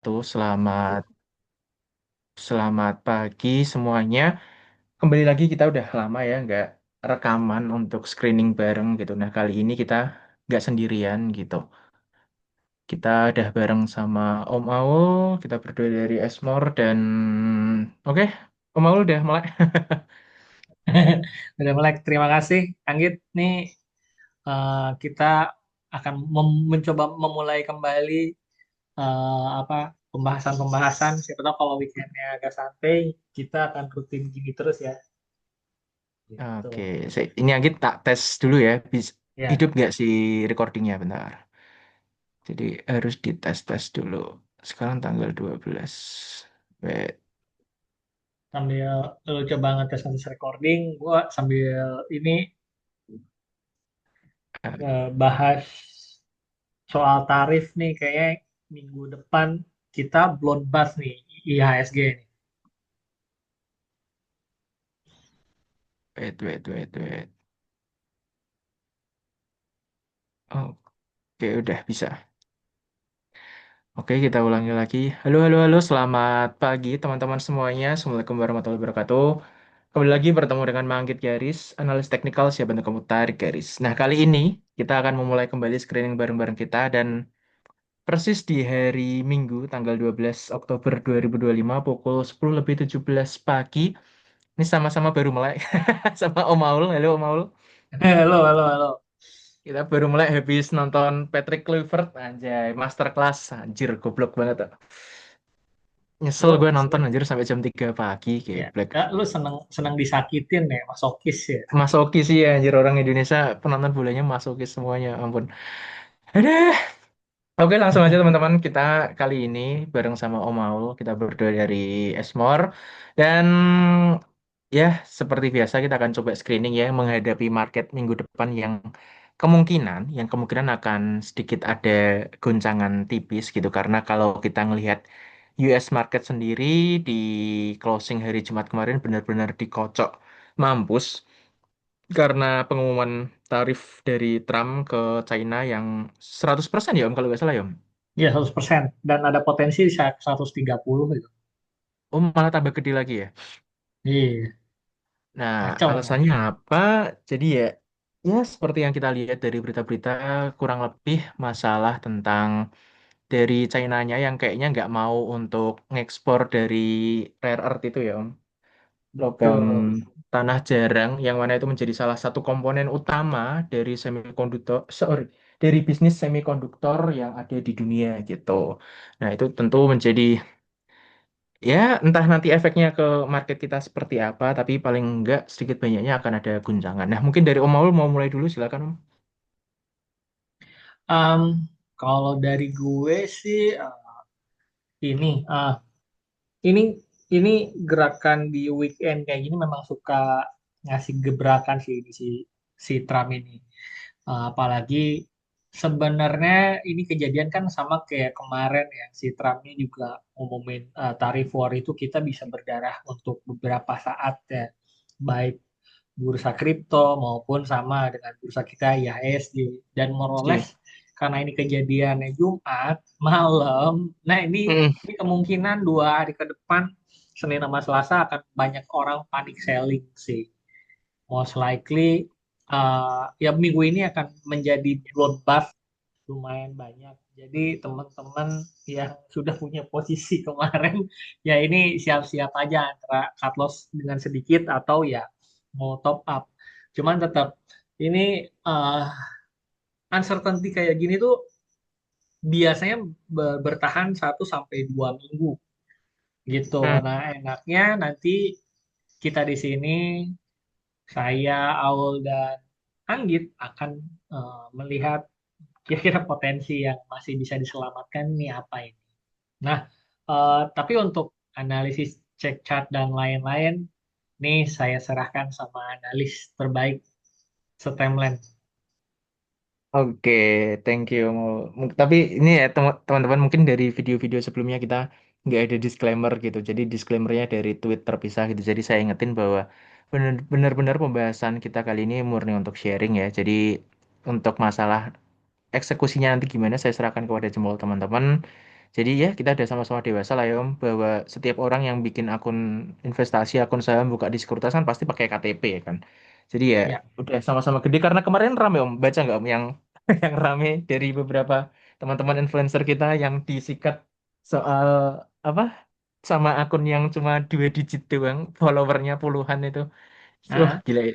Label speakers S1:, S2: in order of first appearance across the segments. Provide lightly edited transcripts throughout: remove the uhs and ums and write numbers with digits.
S1: Selamat selamat pagi semuanya. Kembali lagi kita udah lama ya nggak rekaman untuk screening bareng gitu. Nah kali ini kita nggak sendirian gitu. Kita udah bareng sama Om Aul, kita berdua dari Esmore dan oke, Om Aul udah mulai.
S2: Udah Melek, terima kasih Anggit. Nih kita akan mencoba memulai kembali apa pembahasan-pembahasan. Siapa tahu kalau weekendnya agak santai, kita akan rutin gini terus ya.
S1: Oke,
S2: Gitu.
S1: ini Anggit tak tes dulu ya.
S2: Ya,
S1: Hidup nggak sih recordingnya bentar. Jadi harus dites-tes dulu. Sekarang tanggal 12. Wait.
S2: sambil lu coba ngetes recording, gua sambil ini bahas soal tarif nih. Kayaknya minggu depan kita bloodbath nih IHSG nih.
S1: Wait. Oke, udah bisa. Oke, kita ulangi lagi. Halo, selamat pagi teman-teman semuanya. Assalamualaikum warahmatullahi wabarakatuh. Kembali lagi bertemu dengan Manggit Garis, analis teknikal siap bantu kamu tarik garis. Nah, kali ini kita akan memulai kembali screening bareng-bareng kita dan persis di hari Minggu, tanggal 12 Oktober 2025, pukul 10:17 pagi. Ini sama-sama baru mulai sama Om Aul. Halo Om Aul.
S2: Halo, halo, halo.
S1: Kita baru mulai habis nonton Patrick Kluivert, anjay, masterclass, anjir, goblok banget. Nyesel gue
S2: Lu
S1: nonton anjir sampai jam 3 pagi,
S2: Ya,
S1: geblek.
S2: lu seneng seneng disakitin ya, masokis ya.
S1: Masokis sih ya, anjir orang Indonesia penonton bolanya masokis semuanya, ampun. Aduh. Oke, langsung aja teman-teman. Kita kali ini bareng sama Om Aul, kita berdua dari Esmore. Dan ya, seperti biasa kita akan coba screening ya, menghadapi market minggu depan yang kemungkinan akan sedikit ada goncangan tipis gitu. Karena kalau kita ngelihat US market sendiri di closing hari Jumat kemarin benar-benar dikocok mampus karena pengumuman tarif dari Trump ke China yang 100% ya Om kalau nggak salah ya Om.
S2: Iya, 100%. Dan ada potensi bisa 130 gitu.
S1: Oh malah tambah gede lagi ya.
S2: Iya,
S1: Nah
S2: kacau nih.
S1: alasannya apa? Jadi ya seperti yang kita lihat dari berita-berita kurang lebih masalah tentang dari China-nya yang kayaknya nggak mau untuk ngekspor dari rare earth itu ya Om. Logam
S2: Betul.
S1: tanah jarang yang mana itu menjadi salah satu komponen utama dari dari bisnis semikonduktor yang ada di dunia gitu. Nah, itu tentu menjadi ya entah nanti efeknya ke market kita seperti apa, tapi paling enggak sedikit banyaknya akan ada guncangan. Nah, mungkin dari Om Maul mau mulai dulu silakan Om.
S2: Em, Kalau dari gue sih ini ini ini gerakan di weekend kayak gini memang suka ngasih gebrakan sih di si Trump ini. Apalagi sebenarnya ini kejadian kan sama kayak kemarin ya, si Trump ini juga ngumumin tarif war itu kita bisa berdarah untuk beberapa saat ya, baik bursa kripto maupun sama dengan bursa kita IHSG. Dan more or less
S1: Sip.
S2: karena ini kejadiannya Jumat malam, nah
S1: Mm,
S2: ini kemungkinan 2 hari ke depan Senin sama Selasa akan banyak orang panik selling sih. Most likely ya minggu ini akan menjadi bloodbath lumayan banyak. Jadi teman-teman yang sudah punya posisi kemarin, ya ini siap-siap aja antara cut loss dengan sedikit atau ya mau top up. Cuman tetap ini uncertainty kayak gini tuh biasanya bertahan 1 sampai 2 minggu gitu.
S1: mm.
S2: Nah enaknya nanti kita di sini, saya, Aul, dan Anggit akan melihat kira-kira potensi yang masih bisa diselamatkan ini apa ini. Nah, tapi untuk analisis cek chart dan lain-lain, nih saya serahkan sama analis terbaik Setemlen.
S1: Oke, thank you. Tapi ini ya teman-teman mungkin dari video-video sebelumnya kita nggak ada disclaimer gitu. Jadi disclaimernya dari tweet terpisah gitu. Jadi saya ingetin bahwa benar-benar pembahasan kita kali ini murni untuk sharing ya. Jadi untuk masalah eksekusinya nanti gimana saya serahkan kepada jempol teman-teman. Jadi ya kita udah sama-sama dewasa lah ya Om, bahwa setiap orang yang bikin akun investasi, akun saham buka di sekuritas kan pasti pakai KTP ya kan. Jadi ya
S2: Ya.
S1: udah sama-sama gede karena kemarin rame Om, baca nggak Om yang yang rame dari beberapa teman-teman influencer kita yang disikat soal apa sama akun yang cuma 2 digit doang, followernya puluhan itu. Wah
S2: Ah,
S1: gila ya.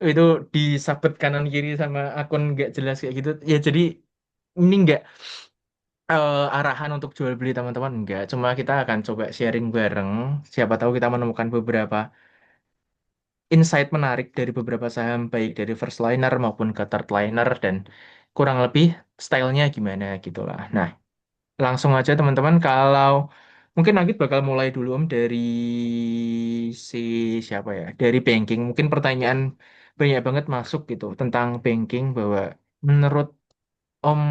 S1: Itu disabet kanan kiri sama akun nggak jelas kayak gitu. Ya jadi ini nggak arahan untuk jual beli teman-teman enggak, cuma kita akan coba sharing bareng. Siapa tahu kita menemukan beberapa insight menarik dari beberapa saham, baik dari first liner maupun ke third liner, dan kurang lebih stylenya gimana gitulah. Nah, langsung aja teman-teman, kalau mungkin Nagit bakal mulai dulu Om dari si siapa ya, dari banking. Mungkin pertanyaan banyak banget masuk gitu tentang banking, bahwa menurut Om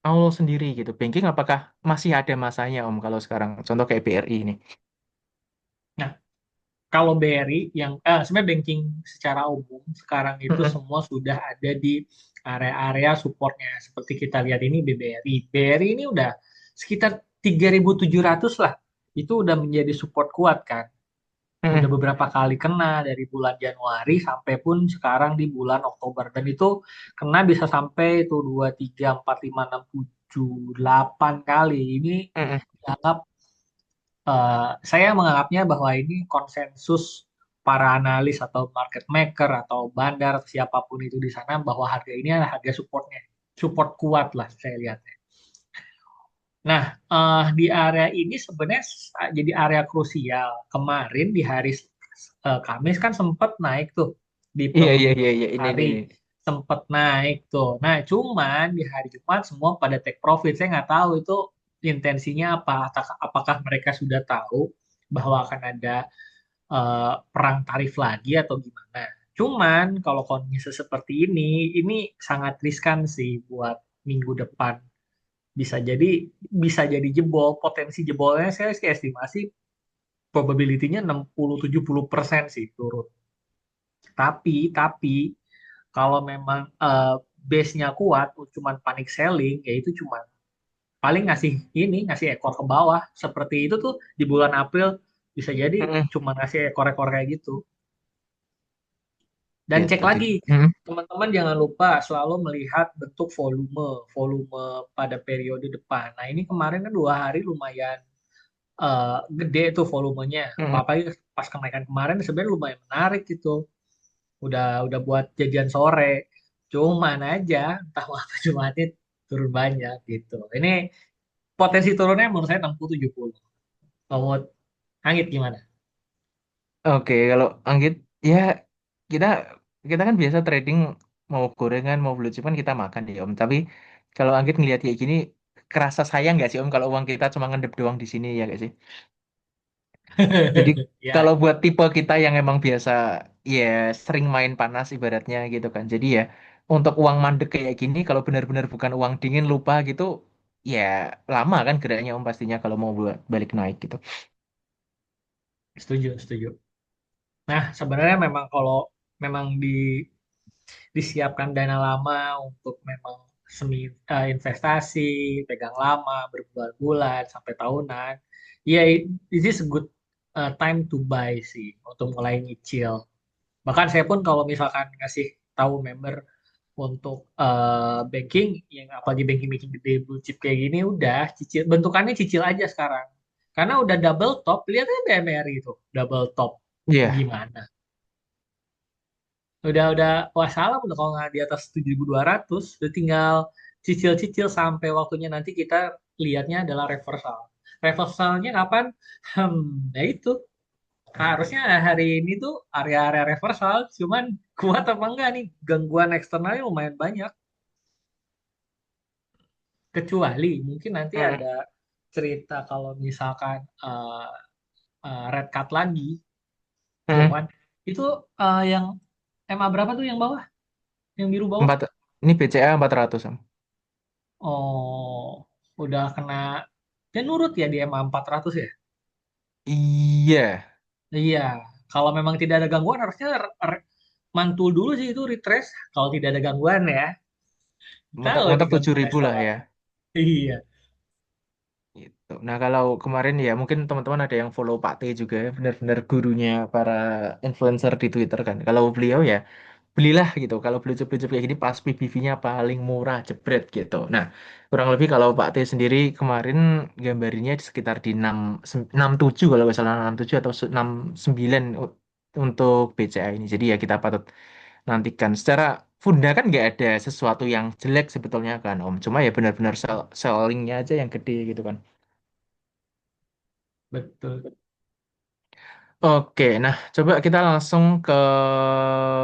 S1: Aul sendiri gitu, banking apakah masih ada masanya Om kalau sekarang? Contoh kayak BRI ini.
S2: nah, kalau BRI yang sebenarnya banking secara umum sekarang itu
S1: Mm-mm,
S2: semua sudah ada di area-area supportnya. Seperti kita lihat ini BRI. BRI ini udah sekitar 3.700 lah. Itu udah menjadi support kuat kan. Udah
S1: mm-mm,
S2: beberapa kali kena dari bulan Januari sampai pun sekarang di bulan Oktober. Dan itu kena bisa sampai itu 2, 3, 4, 5, 6, 7, 8 kali. Ini
S1: mm-mm,
S2: dianggap saya menganggapnya bahwa ini konsensus para analis atau market maker atau bandar atau siapapun itu di sana bahwa harga ini adalah harga supportnya, support kuat lah saya lihatnya. Nah, di area ini sebenarnya jadi area krusial. Kemarin di hari Kamis kan sempat naik tuh di
S1: iya iya iya
S2: penghujung
S1: iya, ini
S2: hari
S1: ini.
S2: sempat naik tuh. Nah, cuman di hari Jumat semua pada take profit. Saya nggak tahu itu intensinya apa. Apakah mereka sudah tahu bahwa akan ada perang tarif lagi atau gimana? Cuman kalau kondisi seperti ini sangat riskan sih buat minggu depan. Bisa jadi jebol. Potensi jebolnya saya sih estimasi probability-nya 60-70% sih turun. Tapi kalau memang base-nya kuat, cuman panic selling, ya itu cuman paling ngasih ekor ke bawah. Seperti itu tuh di bulan April bisa jadi
S1: Mm-mm.
S2: cuma ngasih ekor-ekor kayak gitu. Dan cek
S1: Gitu.
S2: lagi,
S1: Jadi, mm-mm,
S2: teman-teman jangan lupa selalu melihat bentuk volume pada periode depan. Nah ini kemarin kan 2 hari lumayan gede tuh volumenya.
S1: mm-mm.
S2: Apalagi pas kenaikan kemarin sebenarnya lumayan menarik gitu. Udah buat jajan sore. Cuman aja entah apa Jumatnya turun banyak gitu. Ini potensi turunnya menurut saya 60-70. Menurut Angit gimana?
S1: Oke, kalau Anggit, ya kita kita kan biasa trading, mau gorengan mau blue chip kan kita makan ya Om. Tapi kalau Anggit ngelihat kayak gini, kerasa sayang nggak sih Om kalau uang kita cuma ngendep doang di sini ya nggak sih? Jadi
S2: Ya,
S1: kalau buat tipe kita yang emang biasa ya sering main panas ibaratnya gitu kan. Jadi ya untuk uang mandek kayak gini, kalau benar-benar bukan uang dingin lupa gitu, ya lama kan geraknya Om pastinya kalau mau buat balik naik gitu.
S2: setuju. Nah, sebenarnya memang kalau memang disiapkan dana lama untuk memang investasi, pegang lama, berbulan-bulan sampai tahunan, ya it is a good time to buy sih untuk mulai nyicil. Bahkan saya pun kalau misalkan ngasih tahu member untuk banking, yang apalagi banking-banking gede blue chip kayak gini, udah cicil, bentukannya cicil aja sekarang. Karena udah double top, lihat aja BMRI itu, double top.
S1: Iya.
S2: Gimana? Udah wassalam udah kalau nggak di atas 7.200 udah tinggal cicil-cicil sampai waktunya nanti kita lihatnya adalah reversal. Reversalnya kapan? Ya itu. Harusnya hari ini tuh area-area reversal, cuman kuat apa enggak nih? Gangguan eksternalnya lumayan banyak. Kecuali mungkin nanti
S1: Mm-mm.
S2: ada cerita kalau misalkan red cut lagi,
S1: Mm-mm.
S2: cuman itu yang MA berapa tuh yang bawah? Yang biru bawah?
S1: Empat, ini BCA 400 Om.
S2: Oh, udah kena ya nurut ya di MA 400 ya.
S1: Iya.
S2: Iya, kalau memang tidak ada gangguan harusnya mantul dulu sih itu retrace kalau tidak ada gangguan ya. Kalau
S1: Mentok-mentok tujuh
S2: digangguin
S1: ribu lah ya.
S2: eskalasi. Iya,
S1: Nah, kalau kemarin ya mungkin teman-teman ada yang follow Pak T juga ya, benar-benar gurunya para influencer di Twitter kan. Kalau beliau ya belilah gitu. Kalau belucup-belucup kayak gini pas PBV-nya paling murah jebret gitu. Nah, kurang lebih kalau Pak T sendiri kemarin gambarnya di sekitar di 67 kalau nggak salah 67 atau 69 untuk BCA ini. Jadi ya kita patut nantikan. Secara Funda kan nggak ada sesuatu yang jelek sebetulnya kan Om. Cuma ya benar-benar sellingnya aja yang gede gitu kan.
S2: Betul.
S1: Oke, nah coba kita langsung ke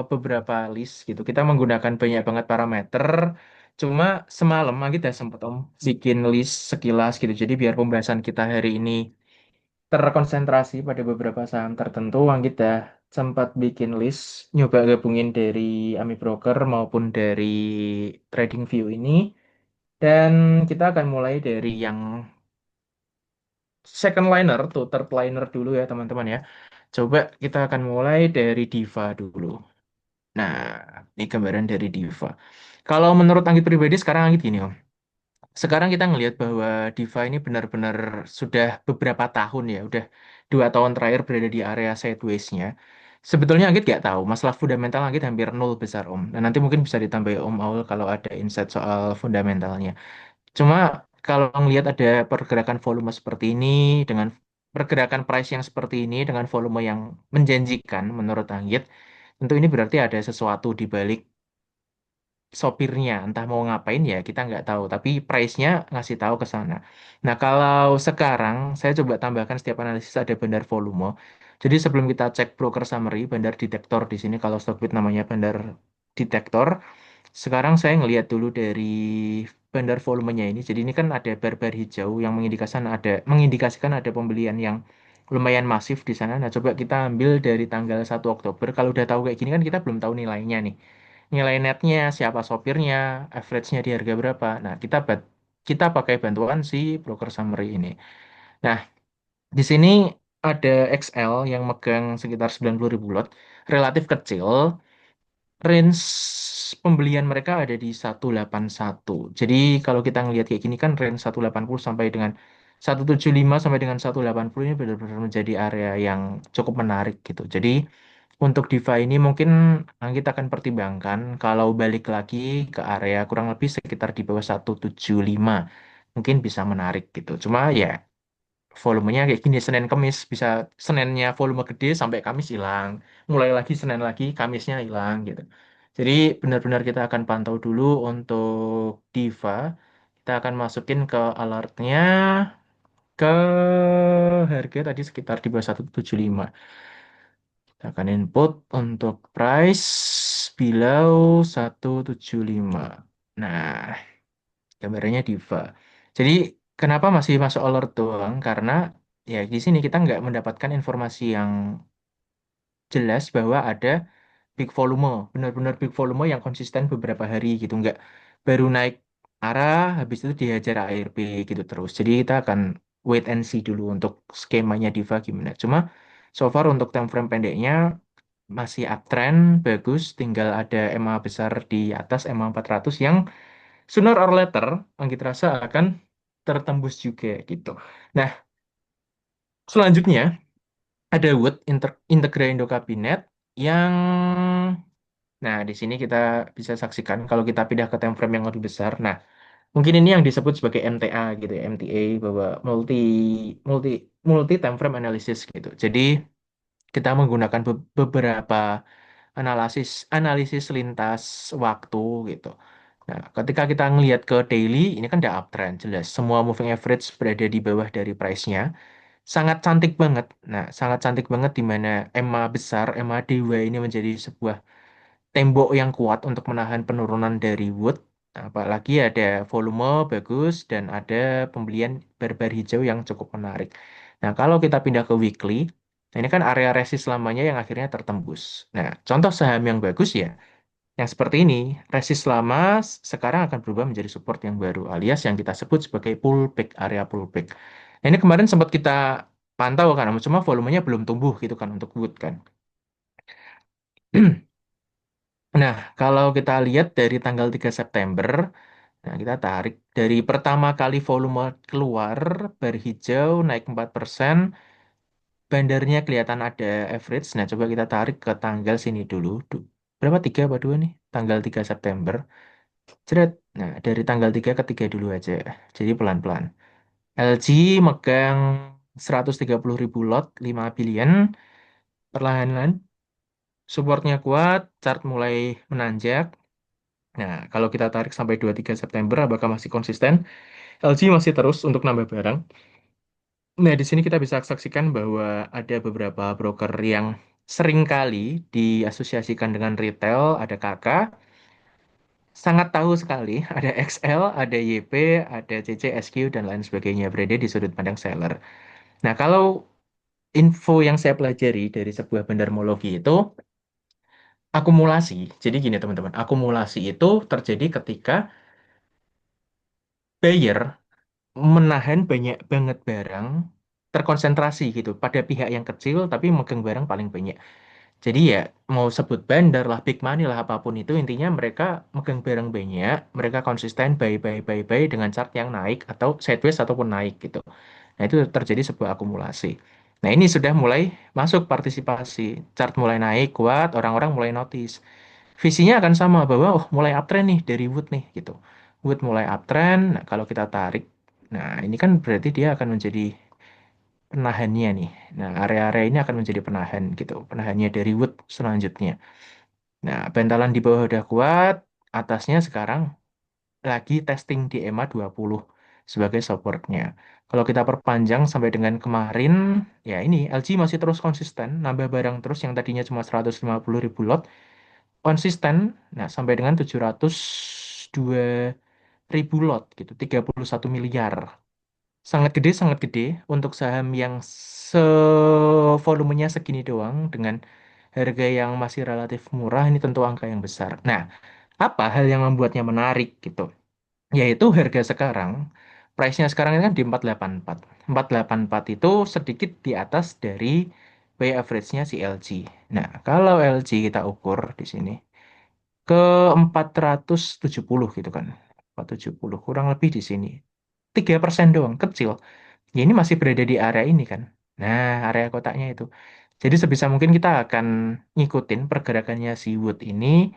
S1: beberapa list gitu. Kita menggunakan banyak banget parameter. Cuma semalam kita sempat Om bikin list sekilas gitu. Jadi biar pembahasan kita hari ini terkonsentrasi pada beberapa saham tertentu, kita sempat bikin list, nyoba gabungin dari Ami Broker maupun dari TradingView ini. Dan kita akan mulai dari yang second liner tuh, third liner dulu ya teman-teman ya. Coba kita akan mulai dari Diva dulu. Nah, ini gambaran dari Diva. Kalau menurut Anggit pribadi sekarang Anggit gini Om. Sekarang kita ngelihat bahwa Diva ini benar-benar sudah beberapa tahun ya, udah 2 tahun terakhir berada di area sideways-nya. Sebetulnya Anggit nggak tahu, masalah fundamental Anggit hampir nol besar Om. Dan nanti mungkin bisa ditambah Om Aul kalau ada insight soal fundamentalnya. Cuma kalau ngelihat ada pergerakan volume seperti ini dengan pergerakan price yang seperti ini dengan volume yang menjanjikan menurut Anggit, tentu ini berarti ada sesuatu di balik sopirnya. Entah mau ngapain ya kita nggak tahu. Tapi price-nya ngasih tahu ke sana. Nah kalau sekarang saya coba tambahkan setiap analisis ada bandar volume. Jadi sebelum kita cek broker summary, bandar detektor di sini kalau Stockbit namanya bandar detektor. Sekarang saya ngelihat dulu dari bandar volumenya ini. Jadi ini kan ada bar-bar hijau yang mengindikasikan ada pembelian yang lumayan masif di sana. Nah, coba kita ambil dari tanggal 1 Oktober. Kalau udah tahu kayak gini kan kita belum tahu nilainya nih. Nilai netnya, siapa sopirnya, average-nya di harga berapa. Nah, kita pakai bantuan si broker summary ini. Nah, di sini ada XL yang megang sekitar 90 ribu lot, relatif kecil, range pembelian mereka ada di 181. Jadi kalau kita ngelihat kayak gini kan range 180 sampai dengan 175 sampai dengan 180 ini benar-benar menjadi area yang cukup menarik gitu. Jadi untuk DeFi ini mungkin kita akan pertimbangkan kalau balik lagi ke area kurang lebih sekitar di bawah 175 mungkin bisa menarik gitu. Cuma ya volumenya kayak gini Senin Kamis bisa Seninnya volume gede sampai Kamis hilang, mulai lagi Senin lagi Kamisnya hilang gitu. Jadi benar-benar kita akan pantau dulu untuk Diva. Kita akan masukin ke alertnya ke harga tadi sekitar di bawah 175. Kita akan input untuk price below 175. Nah, gambarnya Diva. Jadi kenapa masih masuk alert doang? Karena ya di sini kita nggak mendapatkan informasi yang jelas bahwa ada big volume, benar-benar big volume yang konsisten beberapa hari gitu, nggak baru naik arah habis itu dihajar ARB gitu terus. Jadi kita akan wait and see dulu untuk skemanya Diva gimana. Cuma so far untuk time frame pendeknya masih uptrend bagus, tinggal ada EMA besar di atas EMA 400 yang sooner or later Anggit rasa akan tertembus juga gitu. Nah, selanjutnya ada Wood Integra Indo Kabinet yang nah di sini kita bisa saksikan kalau kita pindah ke time frame yang lebih besar. Nah, mungkin ini yang disebut sebagai MTA gitu ya, MTA bahwa multi multi multi time frame analysis gitu. Jadi kita menggunakan beberapa analisis analisis lintas waktu gitu. Nah, ketika kita ngelihat ke daily, ini kan udah uptrend jelas. Semua moving average berada di bawah dari price-nya. Sangat cantik banget. Nah, sangat cantik banget di mana EMA besar, EMA dewa ini menjadi sebuah tembok yang kuat untuk menahan penurunan dari Wood. Nah, apalagi ada volume bagus dan ada pembelian barbar hijau yang cukup menarik. Nah, kalau kita pindah ke weekly, nah ini kan area resist lamanya yang akhirnya tertembus. Nah, contoh saham yang bagus ya, yang seperti ini, resist lama sekarang akan berubah menjadi support yang baru, alias yang kita sebut sebagai pullback, area pullback. Nah, ini kemarin sempat kita pantau kan, cuma volumenya belum tumbuh gitu kan untuk Wood kan. Nah, kalau kita lihat dari tanggal 3 September, Nah, kita tarik dari pertama kali volume keluar, bar hijau naik 4%, bandarnya kelihatan ada average. Nah, coba kita tarik ke tanggal sini dulu. Berapa? 3 apa 2 nih? Tanggal 3 September. Jret. Nah, dari tanggal 3 ke 3 dulu aja. Jadi pelan-pelan. LG megang 130 ribu lot, 5 billion. Perlahan-lahan, supportnya kuat, chart mulai menanjak. Nah, kalau kita tarik sampai 23 September, apakah masih konsisten? LG masih terus untuk nambah barang. Nah, di sini kita bisa saksikan bahwa ada beberapa broker yang sering kali diasosiasikan dengan retail, ada KK, sangat tahu sekali, ada XL, ada YP, ada CC, SQ, dan lain sebagainya, berada di sudut pandang seller. Nah, kalau info yang saya pelajari dari sebuah bandarmologi itu, akumulasi. Jadi gini teman-teman, akumulasi itu terjadi ketika buyer menahan banyak banget barang terkonsentrasi gitu pada pihak yang kecil tapi megang barang paling banyak. Jadi ya mau sebut bandar lah, big money lah apapun itu intinya mereka megang barang banyak, mereka konsisten buy dengan chart yang naik atau sideways ataupun naik gitu. Nah, itu terjadi sebuah akumulasi. Nah, ini sudah mulai masuk partisipasi, chart mulai naik kuat, orang-orang mulai notice. Visinya akan sama bahwa oh mulai uptrend nih dari Wood nih gitu. Wood mulai uptrend. Nah, kalau kita tarik, nah ini kan berarti dia akan menjadi penahannya nih. Nah, area-area ini akan menjadi penahan gitu. Penahannya dari Wood selanjutnya. Nah, bantalan di bawah udah kuat, atasnya sekarang lagi testing di EMA 20 sebagai supportnya. Kalau kita perpanjang sampai dengan kemarin, ya ini LG masih terus konsisten, nambah barang terus yang tadinya cuma 150 ribu lot, konsisten, nah sampai dengan 702 ribu lot gitu, 31 miliar. Sangat gede untuk saham yang volumenya segini doang dengan harga yang masih relatif murah, ini tentu angka yang besar. Nah, apa hal yang membuatnya menarik gitu? Yaitu harga sekarang, price-nya sekarang ini kan di 484. 484 itu sedikit di atas dari way average-nya si LG. Nah, kalau LG kita ukur di sini ke 470 gitu kan. 470 kurang lebih di sini. 3% doang, kecil. Ya ini masih berada di area ini kan. Nah, area kotaknya itu. Jadi sebisa mungkin kita akan ngikutin pergerakannya si Wood ini.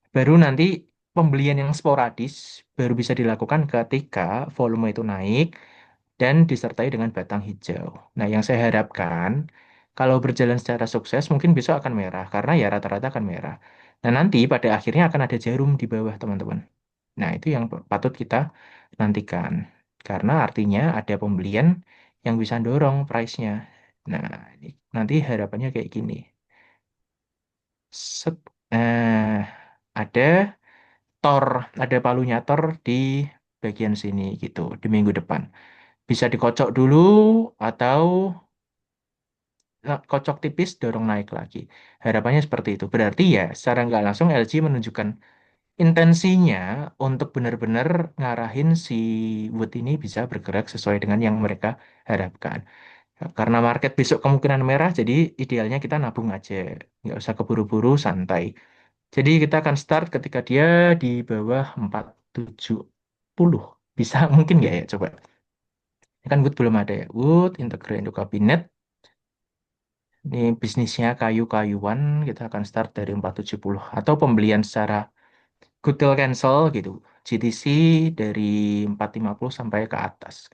S1: Baru nanti pembelian yang sporadis baru bisa dilakukan ketika volume itu naik dan disertai dengan batang hijau. Nah, yang saya harapkan kalau berjalan secara sukses mungkin besok akan merah karena ya rata-rata akan merah. Nah, nanti pada akhirnya akan ada jarum di bawah, teman-teman. Nah, itu yang patut kita nantikan. Karena artinya ada pembelian yang bisa dorong price-nya. Nah, ini nanti harapannya kayak gini. Set. Nah, ada tor, ada palunya tor di bagian sini gitu, di minggu depan. Bisa dikocok dulu atau kocok tipis dorong naik lagi. Harapannya seperti itu. Berarti ya secara nggak langsung LG menunjukkan intensinya untuk benar-benar ngarahin si Wood ini bisa bergerak sesuai dengan yang mereka harapkan. Karena market besok kemungkinan merah, jadi idealnya kita nabung aja. Nggak usah keburu-buru, santai. Jadi kita akan start ketika dia di bawah 470. Bisa mungkin nggak ya? Coba. Ini kan Wood belum ada ya. Wood, Integra Indo Kabinet. Ini bisnisnya kayu-kayuan. Kita akan start dari 470. Atau pembelian secara good till cancel gitu. GTC dari 450 sampai ke atas.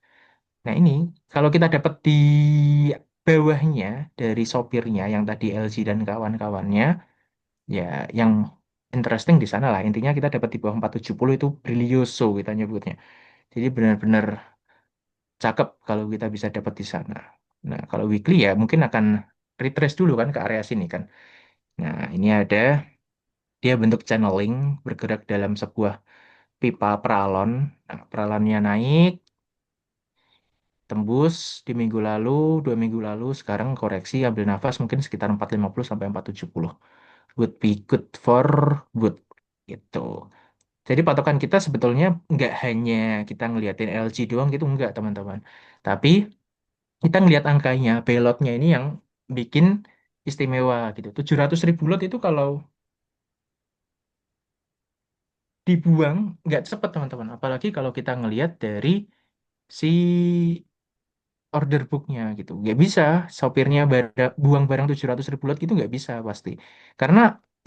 S1: Nah ini, kalau kita dapat di bawahnya dari sopirnya yang tadi LG dan kawan-kawannya, ya yang interesting di sana lah. Intinya kita dapat di bawah 470 itu brilioso kita nyebutnya. Jadi benar-benar cakep kalau kita bisa dapat di sana. Nah, kalau weekly ya mungkin akan retrace dulu kan ke area sini kan. Nah, ini ada dia bentuk channeling bergerak dalam sebuah pipa peralon. Nah, peralonnya naik, tembus di minggu lalu, 2 minggu lalu, sekarang koreksi ambil nafas mungkin sekitar 450 sampai 470. Would be good for wood. Gitu. Jadi patokan kita sebetulnya nggak hanya kita ngeliatin LG doang gitu, nggak teman-teman. Tapi kita ngeliat angkanya, belotnya ini yang bikin istimewa gitu. 700 ribu lot itu kalau dibuang nggak cepet teman-teman. Apalagi kalau kita ngelihat dari si order booknya gitu. Nggak bisa sopirnya buang barang 700 ribu lot gitu nggak bisa pasti. Karena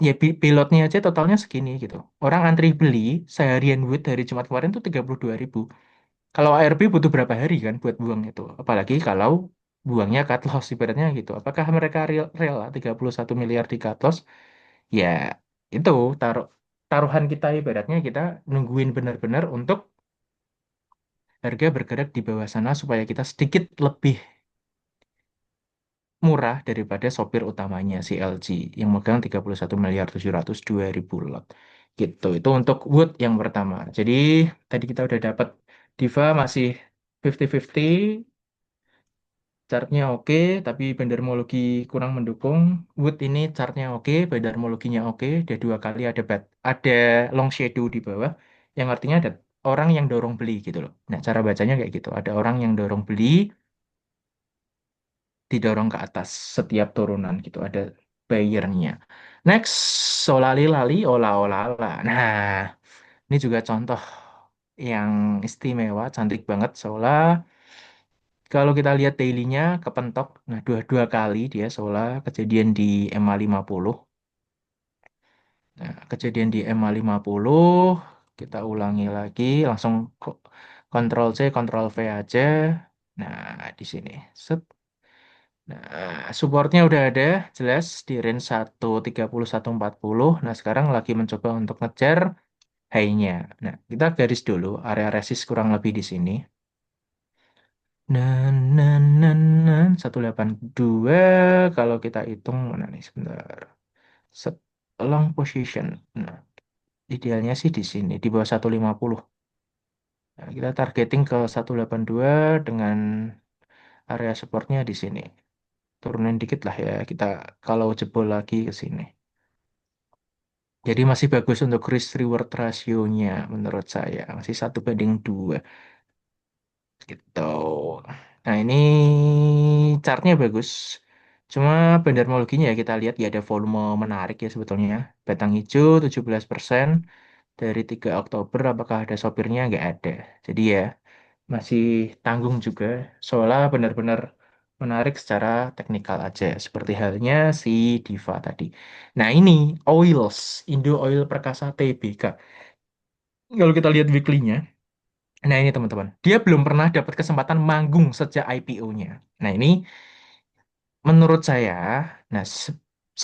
S1: ya pilotnya aja totalnya segini gitu. Orang antri beli seharian wood dari Jumat kemarin tuh 32 ribu. Kalau ARB butuh berapa hari kan buat buang itu. Apalagi kalau buangnya cut loss ibaratnya gitu. Apakah mereka rela 31 miliar di cut loss? Ya itu taruhan kita ibaratnya kita nungguin benar-benar untuk harga bergerak di bawah sana supaya kita sedikit lebih murah daripada sopir utamanya si LG yang megang 31 miliar 702 ribu lot gitu. Itu untuk Wood yang pertama. Jadi tadi kita udah dapat Diva masih 50-50, chartnya oke tapi bendermologi kurang mendukung. Wood ini chartnya oke, bendermologinya oke, ada dua kali ada long shadow di bawah yang artinya ada orang yang dorong beli gitu loh. Nah, cara bacanya kayak gitu. Ada orang yang dorong beli didorong ke atas setiap turunan gitu ada bayarnya. Next, solali lali ola ola ola. Nah, ini juga contoh yang istimewa, cantik banget Sola. Kalau kita lihat dailynya kepentok, nah dua-dua kali dia Sola kejadian di MA50. Nah, kejadian di MA50, kita ulangi lagi, langsung Ctrl C, Ctrl V aja. Nah, di sini. Set. Nah, supportnya udah ada, jelas di range 131.40. Nah, sekarang lagi mencoba untuk ngejar high-nya. Nah, kita garis dulu area resist kurang lebih di sini. Nah, nah, nah, nah, 182 kalau kita hitung mana nih sebentar. Set, long position. Nah, idealnya sih di sini di bawah 150. Nah, kita targeting ke 182 dengan area supportnya di sini. Turunin dikit lah ya kita kalau jebol lagi ke sini. Jadi masih bagus untuk risk reward rasionya menurut saya. Masih 1:2 gitu. Nah ini chartnya bagus. Cuma bendermologinya ya kita lihat ya ada volume menarik ya sebetulnya. Batang hijau 17% dari 3 Oktober apakah ada sopirnya? Nggak ada. Jadi ya masih tanggung juga. Soalnya benar-benar menarik secara teknikal aja. Seperti halnya si Diva tadi. Nah ini Oils, Indo Oil Perkasa Tbk. Kalau kita lihat weekly-nya, nah ini teman-teman, dia belum pernah dapat kesempatan manggung sejak IPO-nya. Nah ini menurut saya, nah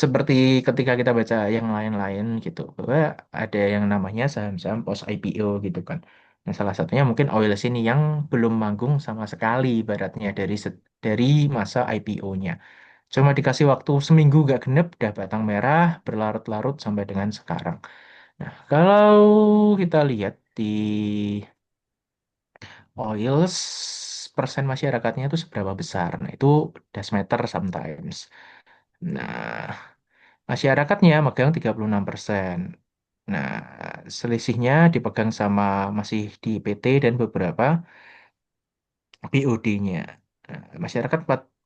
S1: seperti ketika kita baca yang lain-lain gitu, bahwa ada yang namanya saham-saham post IPO gitu kan. Nah salah satunya mungkin Oils ini yang belum manggung sama sekali, ibaratnya dari masa IPO-nya. Cuma dikasih waktu seminggu gak genep, udah batang merah, berlarut-larut sampai dengan sekarang. Nah, kalau kita lihat di oils, persen masyarakatnya itu seberapa besar. Nah, itu does matter sometimes. Nah, masyarakatnya megang 36%. Nah, selisihnya dipegang sama masih di PT dan beberapa BOD-nya. Nah, masyarakat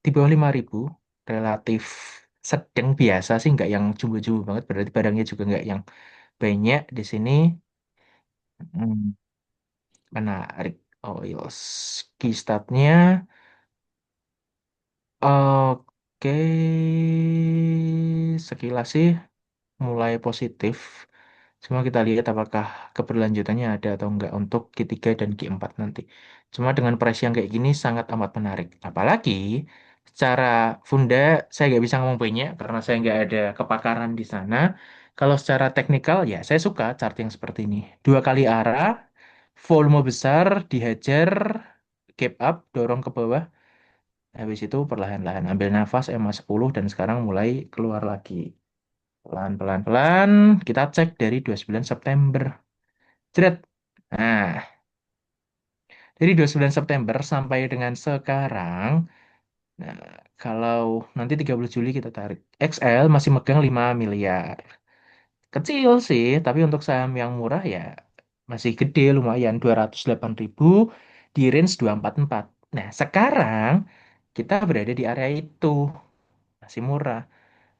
S1: di bawah 5.000 relatif sedang biasa sih, nggak yang jumbo-jumbo banget. Berarti barangnya juga nggak yang banyak di sini. Hmm, menarik. Oils. Key statnya. Oke, sekilas sih mulai positif. Cuma kita lihat apakah keberlanjutannya ada atau enggak untuk Q3 dan Q4 nanti. Cuma dengan price yang kayak gini sangat amat menarik. Apalagi secara funda saya nggak bisa ngomong banyak karena saya nggak ada kepakaran di sana. Kalau secara teknikal ya saya suka chart yang seperti ini. Dua kali arah, volume besar, dihajar, gap up, dorong ke bawah. Habis itu perlahan-lahan ambil nafas MA10 dan sekarang mulai keluar lagi. Pelan-pelan pelan kita cek dari 29 September. Jret. Nah, dari 29 September sampai dengan sekarang, nah, kalau nanti 30 Juli kita tarik. XL masih megang 5 miliar. Kecil sih, tapi untuk saham yang murah ya masih gede lumayan 208 ribu di range 244. Nah, sekarang kita berada di area itu, masih murah.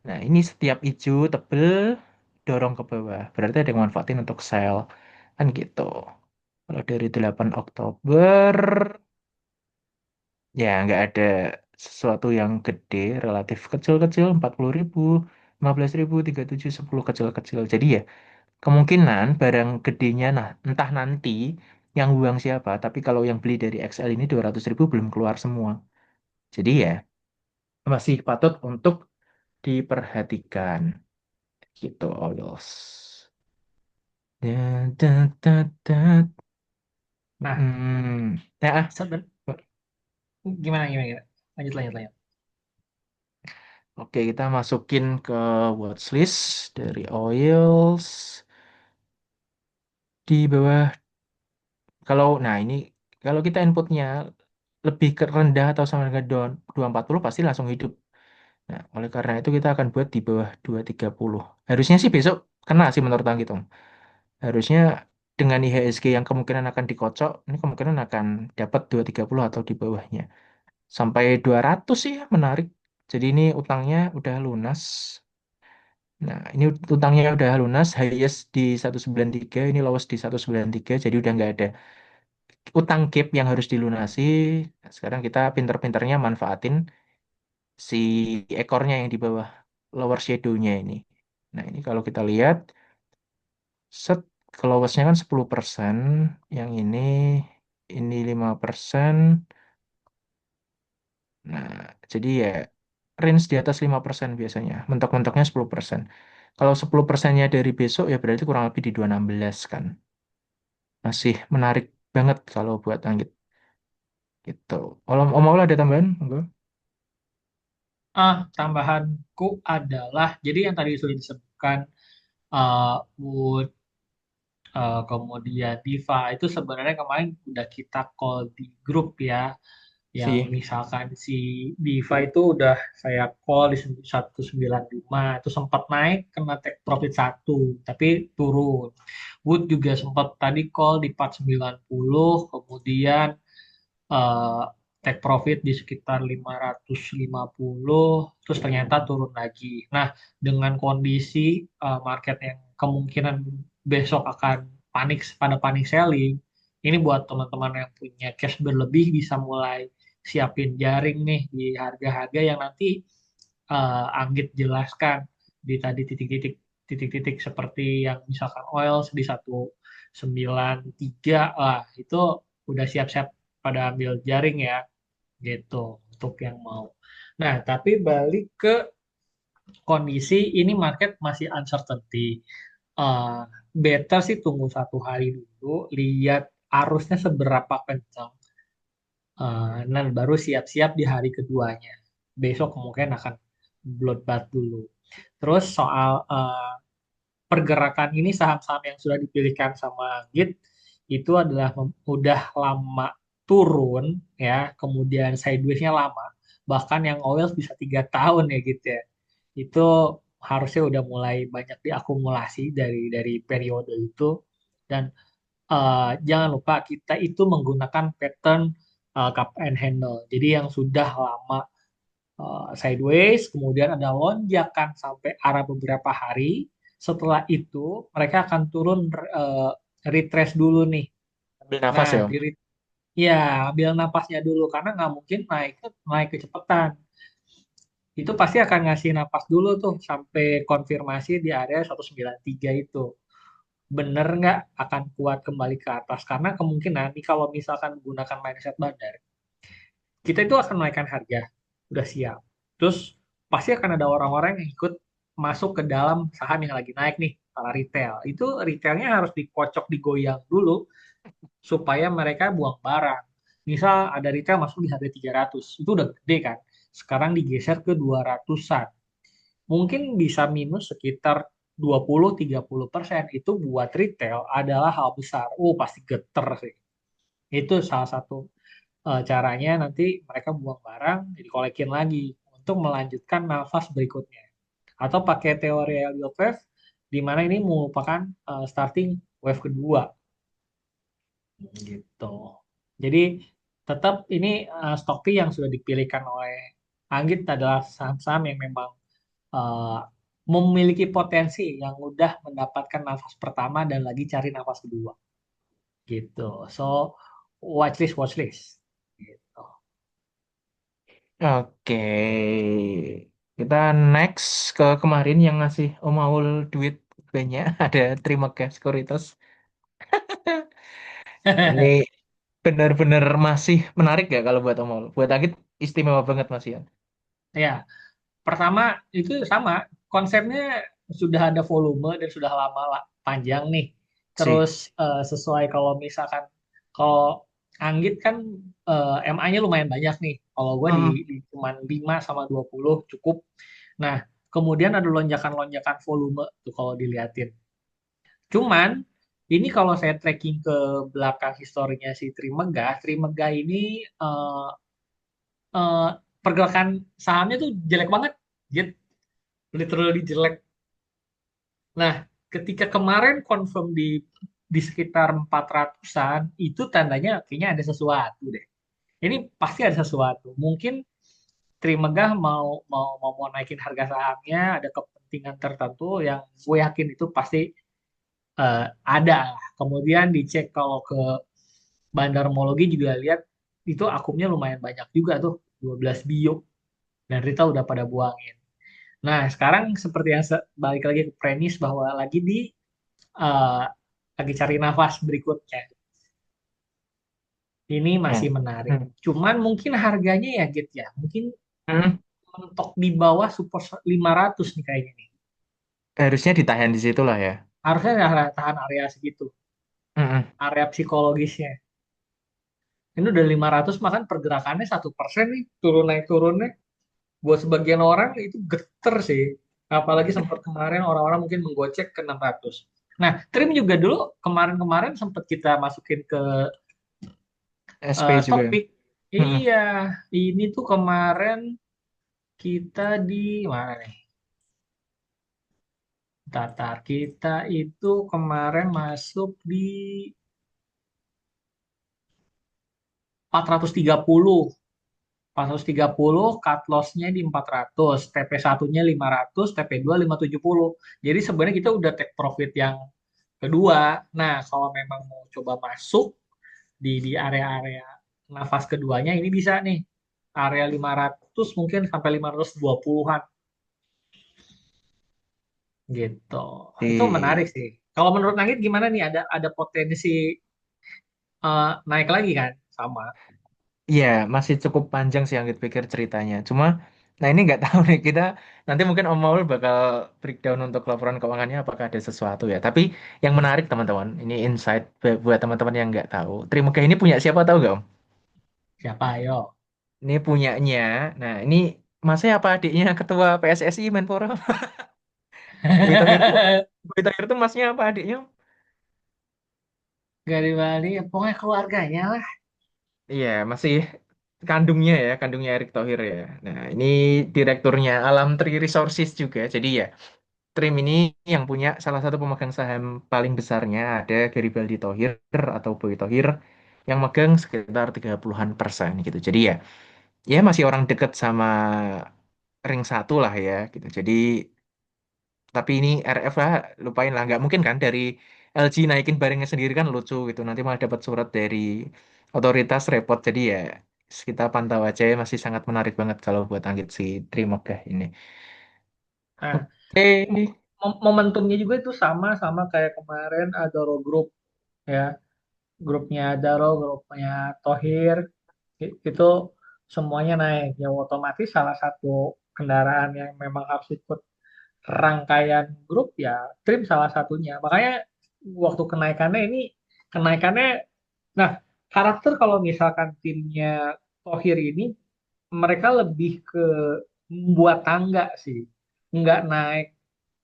S1: Nah, ini setiap hijau tebel dorong ke bawah. Berarti ada yang manfaatin untuk sell. Kan gitu. Kalau dari 8 Oktober, ya nggak ada sesuatu yang gede, relatif kecil-kecil, 40.000, 15.000, 37, 10 kecil-kecil. Jadi ya, kemungkinan barang gedenya, nah entah nanti yang buang siapa, tapi kalau yang beli dari XL ini 200.000 belum keluar semua. Jadi ya, masih patut untuk diperhatikan. Gitu, Oils. Da, da, da, da.
S2: Nah,
S1: Ya,
S2: seben gimana gimana, gimana? Lanjut lanjut lanjut.
S1: oke, kita masukin ke watchlist dari Oils di bawah. Nah ini kalau kita inputnya lebih ke rendah atau sama dengan 240 pasti langsung hidup. Nah, oleh karena itu kita akan buat di bawah 230. Harusnya sih besok kena sih menurut Bang Gitung. Harusnya dengan IHSG yang kemungkinan akan dikocok, ini kemungkinan akan dapat 230 atau di bawahnya. Sampai 200 sih ya, menarik. Jadi ini utangnya udah lunas. Nah, ini utangnya udah lunas, highest di 193, ini lowest di 193, jadi udah nggak ada utang gap yang harus dilunasi. Nah, sekarang kita pinter-pinternya manfaatin si ekornya yang di bawah lower shadow-nya ini. Nah, ini kalau kita lihat, set ke lowest-nya kan 10%, yang ini 5%. Nah, jadi ya range di atas 5% biasanya. Mentok-mentoknya 10%. Kalau 10%-nya dari besok ya berarti kurang lebih di 216 kan. Masih menarik banget kalau buat Anggit gitu. Kalau Om Maul ada tambahan? Enggak?
S2: Tambahanku adalah jadi yang tadi sudah disebutkan Wood, kemudian Diva itu sebenarnya kemarin udah kita call di grup ya, yang
S1: Sih.
S2: misalkan si Diva itu udah saya call di 195 itu sempat naik kena take profit satu tapi turun. Wood juga sempat tadi call di 490 kemudian eh, take profit di sekitar 550 terus ternyata turun lagi. Nah, dengan kondisi market yang kemungkinan besok akan panik selling, ini buat teman-teman yang punya cash berlebih bisa mulai siapin jaring nih di harga-harga yang nanti Anggit jelaskan di tadi titik-titik seperti yang misalkan oil di 193 lah itu udah siap-siap pada ambil jaring ya gitu untuk yang mau. Nah, tapi balik ke kondisi ini market masih uncertainty. Eh, Better sih tunggu 1 hari dulu, lihat arusnya seberapa kencang. Dan baru siap-siap di hari keduanya. Besok kemungkinan akan bloodbath dulu. Terus soal pergerakan ini saham-saham yang sudah dipilihkan sama Git itu adalah udah lama turun ya, kemudian sideways-nya lama, bahkan yang oil bisa 3 tahun ya gitu ya. Itu harusnya udah mulai banyak diakumulasi dari periode itu dan jangan lupa kita itu menggunakan pattern cup and handle. Jadi yang sudah lama sideways, kemudian ada lonjakan sampai arah beberapa hari. Setelah itu mereka akan turun retrace dulu nih.
S1: Ambil
S2: Nah,
S1: nafas ya, Om.
S2: ya ambil napasnya dulu karena nggak mungkin naik naik kecepatan. Itu pasti akan ngasih napas dulu tuh sampai konfirmasi di area 193 itu. Bener nggak akan kuat kembali ke atas? Karena kemungkinan nih kalau misalkan menggunakan mindset bandar, kita itu akan menaikkan harga, udah siap. Terus pasti akan ada orang-orang yang ikut masuk ke dalam saham yang lagi naik nih, para retail. Itu retailnya harus dikocok, digoyang dulu supaya mereka buang barang. Misal ada retail masuk di harga 300, itu udah gede kan. Sekarang digeser ke 200-an. Mungkin bisa minus sekitar 20-30%. Itu buat retail adalah hal besar. Oh, pasti geter sih. Itu salah satu caranya nanti mereka buang barang, dikolekin lagi untuk melanjutkan nafas berikutnya. Atau pakai teori Elliott wave, di mana ini merupakan starting wave kedua gitu. Jadi tetap ini stok yang sudah dipilihkan oleh Anggit adalah saham-saham yang memang eh, memiliki potensi yang udah mendapatkan nafas pertama dan lagi cari nafas kedua gitu. So watch list gitu.
S1: Oke. Kita next ke kemarin yang ngasih Om Aul duit banyak. Ada terima kasih Sekuritas. Ini benar-benar masih menarik ya kalau buat Om Aul. Buat Agit istimewa banget Mas Ian.
S2: Ya, pertama itu sama konsepnya sudah ada volume dan sudah lama lah, panjang nih.
S1: Sih.
S2: Terus sesuai kalau misalkan kalau Anggit kan MA-nya lumayan banyak nih. Kalau gue
S1: Hmm.
S2: di cuman 5 sama 20 cukup. Nah, kemudian ada lonjakan-lonjakan volume tuh kalau diliatin. Cuman ini kalau saya tracking ke belakang historinya si Trimegah, Trimegah ini eh, eh, pergerakan sahamnya tuh jelek banget. Gitu, literally jelek. Nah, ketika kemarin confirm di sekitar 400-an, itu tandanya kayaknya ada sesuatu deh. Ini pasti ada sesuatu. Mungkin Trimegah mau naikin harga sahamnya, ada kepentingan tertentu yang gue yakin itu pasti ada. Kemudian dicek kalau ke Bandarmologi juga lihat itu akumnya lumayan banyak juga tuh, 12 bio dan retail udah pada buangin. Nah, sekarang seperti yang balik lagi ke premis bahwa eh, lagi cari nafas berikutnya. Ini
S1: Ya.
S2: masih menarik.
S1: Hmm.
S2: Cuman mungkin harganya ya gitu ya. Mungkin
S1: Hmm.
S2: mentok di bawah support 500 nih kayaknya nih.
S1: Harusnya ditahan di situ lah ya.
S2: Harusnya ya tahan area segitu.
S1: Hmm.
S2: Area psikologisnya. Ini udah 500 makan pergerakannya 1% nih. Turun naik turunnya. Buat sebagian orang itu geter sih. Apalagi sempat kemarin orang-orang mungkin menggocek ke 600. Nah, Trim juga dulu kemarin-kemarin sempat kita masukin ke
S1: SP juga.
S2: topik.
S1: Hmm.
S2: Iya, ini tuh kemarin kita di mana nih? Tatar kita itu kemarin masuk di 430. 430, cut loss-nya di 400, TP1-nya 500, TP2 570. Jadi sebenarnya kita udah take profit yang kedua. Nah, kalau memang mau coba masuk di area-area nafas keduanya ini bisa nih. Area 500 mungkin sampai 520-an gitu. Itu menarik
S1: Di
S2: sih. Kalau menurut Nangit gimana nih? Ada potensi naik lagi kan? Sama.
S1: Iya, masih cukup panjang sih yang kita pikir ceritanya. Cuma, nah ini nggak tahu nih kita nanti mungkin Om Maul bakal breakdown untuk laporan keuangannya apakah ada sesuatu ya. Tapi yang menarik teman-teman, ini insight buat teman-teman yang nggak tahu. Trimegah ini punya siapa tahu nggak Om?
S2: Siapa ayo?
S1: Ini punyanya. Nah ini masnya apa adiknya ketua PSSI Menpora? Boy Tahir tuh, Boy Tahir tuh masnya apa adiknya?
S2: Gak di Bali, ya pokoknya keluarganya lah.
S1: Iya, masih kandungnya ya, kandungnya Erick Thohir ya. Nah, ini direkturnya Alam Tree Resources juga. Jadi ya, Trim ini yang punya salah satu pemegang saham paling besarnya ada Garibaldi Thohir atau Boy Thohir yang megang sekitar 30-an% gitu. Jadi ya, ya masih orang deket sama ring satu lah ya gitu. Jadi tapi ini RF lah, lupain lah. Nggak mungkin kan dari LG naikin barangnya sendiri kan lucu gitu. Nanti malah dapat surat dari otoritas repot. Jadi ya kita pantau aja ya. Masih sangat menarik banget kalau buat anggit si Trimegah ini.
S2: Nah,
S1: Oke.
S2: momentumnya juga itu sama kayak kemarin Adaro Group ya. Grupnya Adaro, grupnya Tohir itu semuanya naik. Ya otomatis salah satu kendaraan yang memang harus ikut rangkaian grup ya Trim salah satunya. Makanya waktu kenaikannya nah karakter kalau misalkan timnya Tohir ini mereka lebih ke membuat tangga sih. Nggak naik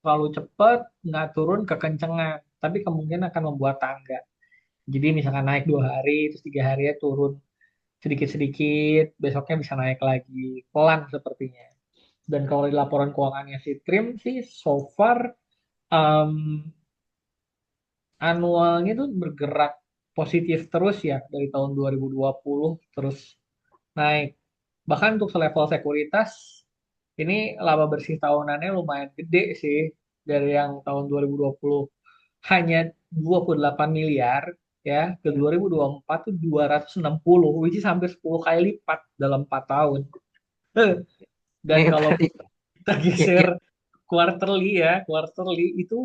S2: terlalu cepat, nggak turun kekencengan, tapi kemungkinan akan membuat tangga. Jadi misalkan naik 2 hari, terus 3 hari ya turun sedikit-sedikit, besoknya bisa naik lagi, pelan sepertinya. Dan kalau di laporan keuangannya si Trim sih, so far um, annualnya tuh bergerak positif terus ya dari tahun 2020 terus naik. Bahkan untuk selevel sekuritas ini laba bersih tahunannya lumayan gede sih dari yang tahun 2020 hanya 28 miliar ya ke 2024 tuh 260 which is hampir 10 kali lipat dalam 4 tahun. Eh, Dan
S1: Ini
S2: kalau
S1: berarti
S2: kita
S1: ya,
S2: geser
S1: ya,
S2: quarterly itu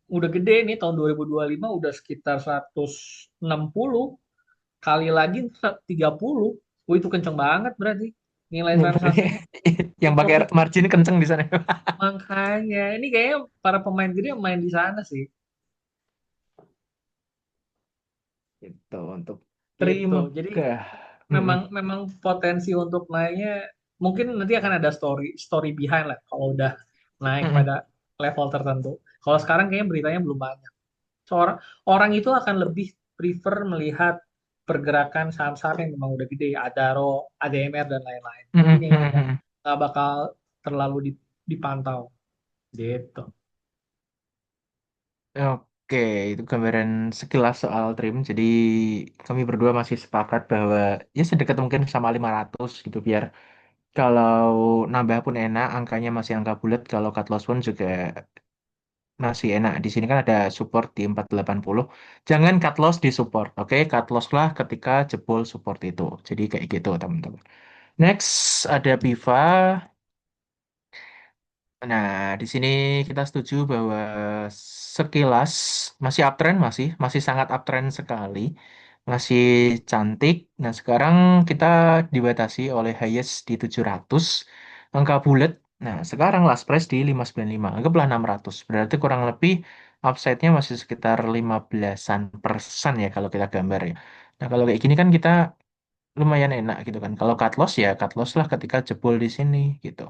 S2: udah gede nih tahun 2025 udah sekitar 160 kali lagi 30. Oh, itu kenceng banget berarti nilai
S1: ini berarti
S2: transaksinya.
S1: yang pakai
S2: Profit
S1: margin kenceng di sana.
S2: makanya ini kayaknya para pemain gede yang main di sana sih.
S1: Itu untuk
S2: Gitu. Jadi
S1: Trimegah. Mm-mm.
S2: memang memang potensi untuk naiknya mungkin nanti akan ada story behind lah kalau udah naik
S1: Mm-mm.
S2: pada level tertentu. Kalau sekarang kayaknya beritanya belum banyak. Seorang orang itu akan lebih prefer melihat pergerakan saham-saham yang memang udah gede, Adaro, ADMR dan lain-lain. Mungkin
S1: Mm-mm.
S2: yang
S1: Mm-mm.
S2: nggak bakal terlalu dipantau. Gitu.
S1: Oke, itu gambaran sekilas soal Trim. Jadi kami berdua masih sepakat bahwa ya sedekat mungkin sama 500 gitu biar kalau nambah pun enak, angkanya masih angka bulat. Kalau cut loss pun juga masih enak. Di sini kan ada support di 480. Jangan cut loss di support, oke? Cut loss lah ketika jebol support itu. Jadi kayak gitu, teman-teman. Next ada Piva. Nah, di sini kita setuju bahwa sekilas masih uptrend, masih sangat uptrend sekali, masih cantik. Nah, sekarang kita dibatasi oleh highest di 700, angka bulat. Nah, sekarang last price di 595, anggaplah 600. Berarti kurang lebih upside-nya masih sekitar 15-an% ya kalau kita gambar ya. Nah, kalau kayak gini kan kita lumayan enak gitu kan. Kalau cut loss ya cut loss lah ketika jebol di sini gitu.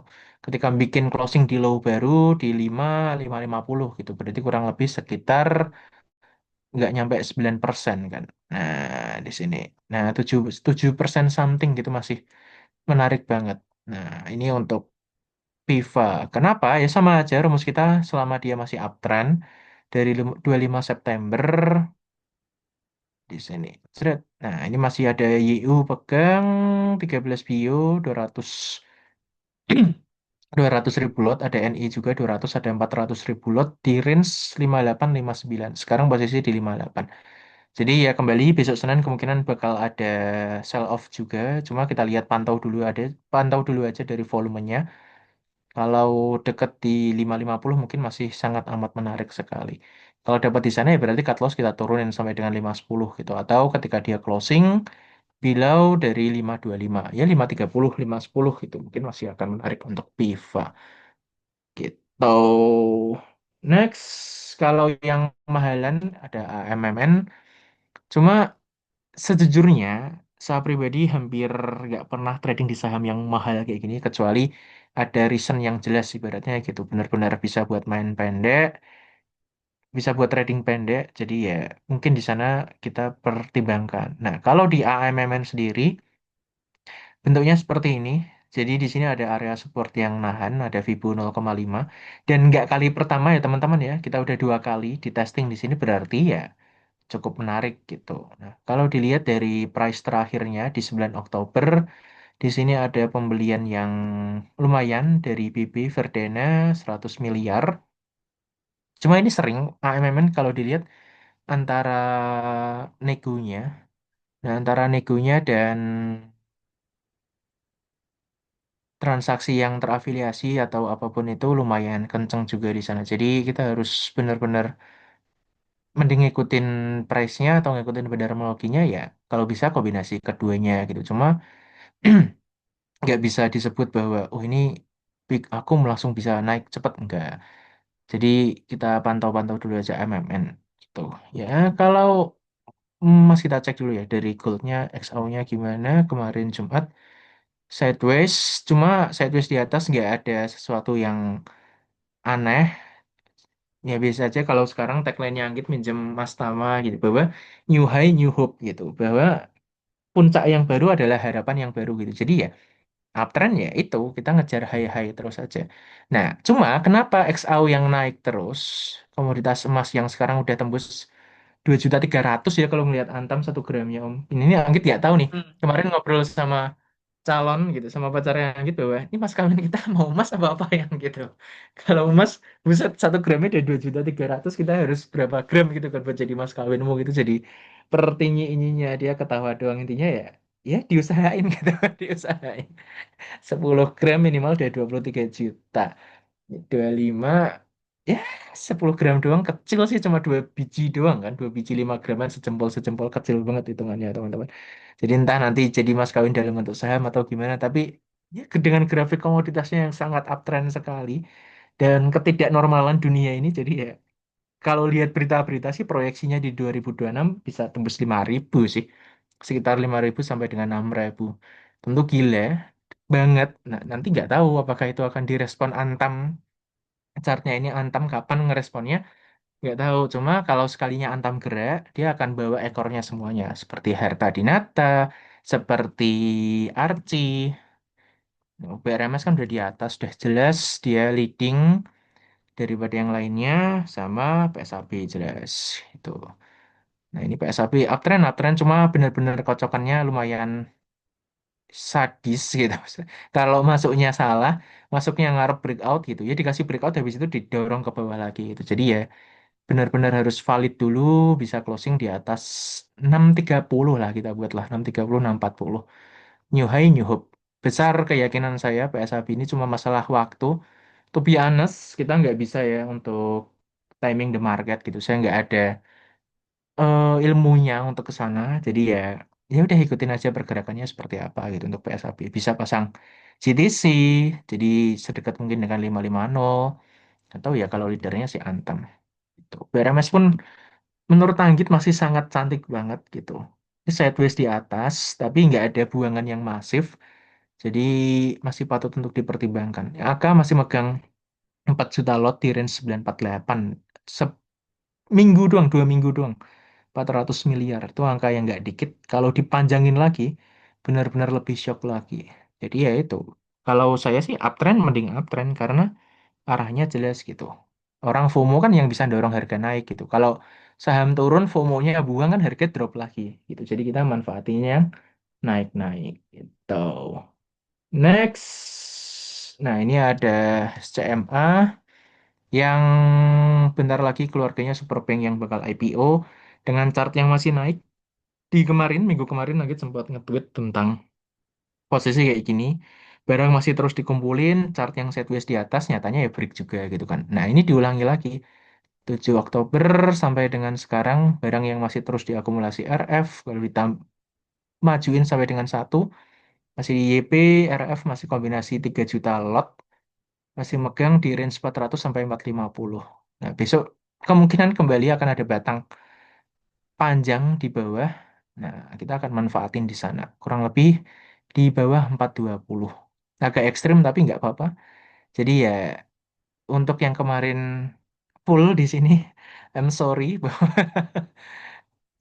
S1: Ketika bikin closing di low baru di 5.50 gitu. Berarti kurang lebih sekitar nggak nyampe 9% kan. Nah, di sini. Nah, 7% something gitu masih menarik banget. Nah, ini untuk Piva. Kenapa? Ya sama aja rumus kita selama dia masih uptrend dari 25 September di sini. Seret. Nah, ini masih ada YU pegang 13 bio 200 200.000 lot, ada NI juga 200, ada 400.000 lot di range 58-59. Sekarang posisi di 58. Jadi ya kembali besok Senin kemungkinan bakal ada sell off juga. Cuma kita lihat pantau dulu aja dari volumenya. Kalau deket di 550 mungkin masih sangat amat menarik sekali. Kalau dapat di sana ya berarti cut loss kita turunin sampai dengan 510 gitu. Atau ketika dia closing below dari 525 ya 530 510 gitu mungkin masih akan menarik untuk PIVA gitu. Next, kalau yang mahalan ada AMMN. Cuma sejujurnya saya pribadi hampir nggak pernah trading di saham yang mahal kayak gini kecuali ada reason yang jelas ibaratnya gitu. Benar-benar bisa buat main pendek, bisa buat trading pendek. Jadi ya mungkin di sana kita pertimbangkan. Nah, kalau di AMMN sendiri bentuknya seperti ini. Jadi di sini ada area support yang nahan, ada Fibo 0,5 dan nggak kali pertama ya teman-teman ya. Kita udah 2 kali di testing di sini berarti ya cukup menarik gitu. Nah, kalau dilihat dari price terakhirnya di 9 Oktober, di sini ada pembelian yang lumayan dari BB Verdana 100 miliar. Cuma ini sering AMMN kalau dilihat antara negonya, nah antara negonya dan transaksi yang terafiliasi atau apapun itu lumayan kenceng juga di sana. Jadi kita harus benar-benar mending ngikutin price-nya atau ngikutin benar ya. Kalau bisa kombinasi keduanya gitu. Cuma nggak bisa disebut bahwa oh ini peak aku langsung bisa naik cepat enggak. Jadi kita pantau-pantau dulu aja MMN gitu. Ya kalau Mas kita cek dulu ya dari goldnya XAU-nya gimana kemarin Jumat sideways cuma sideways di atas nggak ada sesuatu yang aneh. Ya biasa aja kalau sekarang tagline-nya Anggit minjem Mas Tama gitu bahwa new high new hope gitu bahwa puncak yang baru adalah harapan yang baru gitu. Jadi ya uptrend ya itu kita ngejar high-high terus aja. Nah, cuma kenapa XAU yang naik terus, komoditas emas yang sekarang udah tembus 2.300.000 ya kalau ngelihat Antam 1 gramnya Om. Ini Anggit nggak tahu nih.
S2: Hmm.
S1: Kemarin ngobrol sama calon gitu sama pacarnya gitu bahwa ini mas kawin kita mau emas apa yang gitu. Kalau emas buset 1 gramnya udah 2.300.000 kita harus berapa gram gitu kan buat jadi mas kawinmu gitu. Jadi per ininya dia ketawa doang intinya ya ya diusahain gitu diusahain 10 gram minimal udah 23 juta. 25 ya 10 gram doang kecil sih cuma 2 biji doang kan 2 biji 5 graman sejempol kecil banget hitungannya teman-teman. Jadi entah nanti jadi mas kawin dalam bentuk saham atau gimana tapi ya dengan grafik komoditasnya yang sangat uptrend sekali dan ketidaknormalan dunia ini jadi ya kalau lihat berita-berita sih proyeksinya di 2026 bisa tembus 5.000 sih sekitar 5.000 sampai dengan 6.000 tentu gila banget. Nah, nanti nggak tahu apakah itu akan direspon Antam chartnya ini Antam kapan ngeresponnya nggak tahu cuma kalau sekalinya Antam gerak dia akan bawa ekornya semuanya seperti Herta Dinata seperti Archie. Nah, BRMS kan udah di atas udah jelas dia leading daripada yang lainnya sama PSAB jelas itu. Nah ini PSAB uptrend cuma benar-benar kocokannya lumayan sadis gitu. Kalau masuknya salah, masuknya ngarep breakout gitu, ya dikasih breakout habis itu didorong ke bawah lagi gitu. Jadi ya benar-benar harus valid dulu, bisa closing di atas 630 lah kita buatlah 630, 640. New high, new hope. Besar keyakinan saya PSAB ini cuma masalah waktu. To be honest, kita nggak bisa ya untuk timing the market gitu. Saya nggak ada ilmunya untuk ke sana. Jadi ya ya udah ikutin aja pergerakannya seperti apa gitu untuk PSAP. Bisa pasang CTC jadi sedekat mungkin dengan 550 atau ya kalau leadernya si Antam gitu. BRMS pun menurut Anggit masih sangat cantik banget gitu. Ini sideways di atas tapi nggak ada buangan yang masif. Jadi masih patut untuk dipertimbangkan. Ya, AK masih megang 4 juta lot di range 948. Seminggu doang, 2 minggu doang. 400 miliar itu angka yang nggak dikit kalau dipanjangin lagi benar-benar lebih shock lagi jadi ya itu kalau saya sih uptrend mending uptrend karena arahnya jelas gitu orang FOMO kan yang bisa dorong harga naik gitu kalau saham turun FOMO-nya buang kan harga drop lagi gitu jadi kita manfaatinnya yang naik-naik gitu next nah ini ada CMA yang bentar lagi keluarganya Superbank yang bakal IPO dengan chart yang masih naik di kemarin minggu kemarin Nugget sempat nge-tweet tentang posisi kayak gini barang masih terus dikumpulin chart yang sideways di atas nyatanya ya break juga gitu kan nah ini diulangi lagi 7 Oktober sampai dengan sekarang barang yang masih terus diakumulasi RF kalau majuin sampai dengan satu masih di YP RF masih kombinasi 3 juta lot masih megang di range 400 sampai 450. Nah besok kemungkinan kembali akan ada batang panjang di bawah. Nah, kita akan manfaatin di sana. Kurang lebih di bawah 420. Agak ekstrim tapi nggak apa-apa. Jadi ya untuk yang kemarin full di sini, I'm sorry bahwa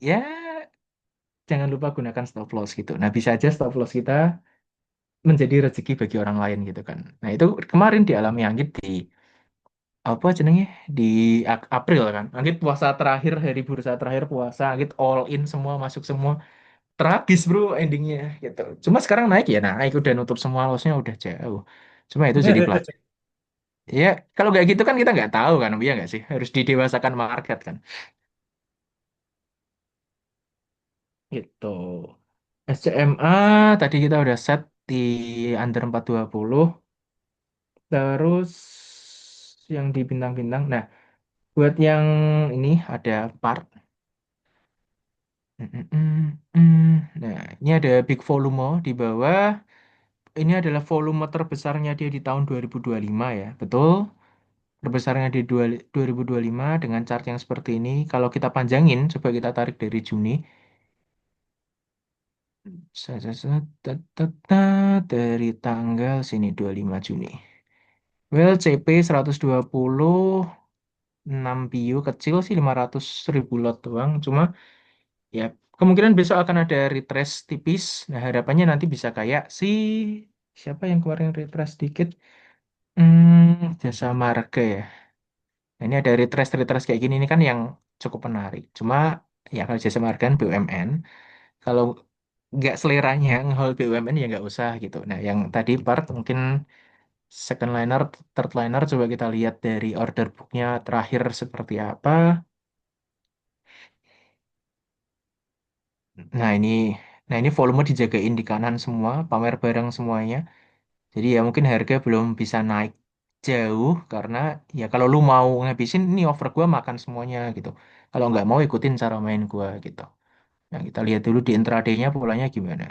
S1: ya jangan lupa gunakan stop loss gitu. Nah, bisa aja stop loss kita menjadi rezeki bagi orang lain gitu kan. Nah, itu kemarin dialami Anggit di apa jenenge di April kan. Anggit puasa terakhir hari bursa terakhir puasa, Anggit all in semua masuk semua tragis bro endingnya gitu. Cuma sekarang naik ya naik udah nutup semua lossnya udah jauh. Cuma itu jadi pelajaran. Ya kalau nggak gitu kan kita nggak tahu kan, ya nggak sih? Harus didewasakan market kan. Gitu. SCMA tadi kita udah set di under 420. Terus yang di bintang-bintang. Nah, buat yang ini ada part. Mm, mm, mm, mm. Nah, ini ada big volume di bawah. Ini adalah volume terbesarnya dia di tahun 2025 ya. Betul? Terbesarnya di 2025 dengan chart yang seperti ini. Kalau kita panjangin, coba kita tarik dari Juni. Dari tanggal sini 25 Juni. Well, CP 126 PU kecil sih 500.000 lot doang. Cuma ya kemungkinan besok akan ada retrace tipis. Nah harapannya nanti bisa kayak si siapa yang kemarin retrace dikit? Jasa Marga ya. Nah, ini ada retrace-retrace kayak gini ini kan yang cukup menarik. Cuma ya kalau jasa marga kan BUMN. Kalau nggak seleranya nge-hold BUMN ya nggak usah gitu. Nah, yang tadi part mungkin second liner, third liner coba kita lihat dari order booknya terakhir seperti apa. Nah ini, nah ini volume dijagain di kanan semua, pamer barang semuanya. Jadi ya mungkin harga belum bisa naik jauh karena ya kalau lu mau ngabisin ini offer gua makan semuanya gitu. Kalau nggak mau ikutin cara main gua gitu. Nah kita lihat dulu di intraday-nya polanya gimana.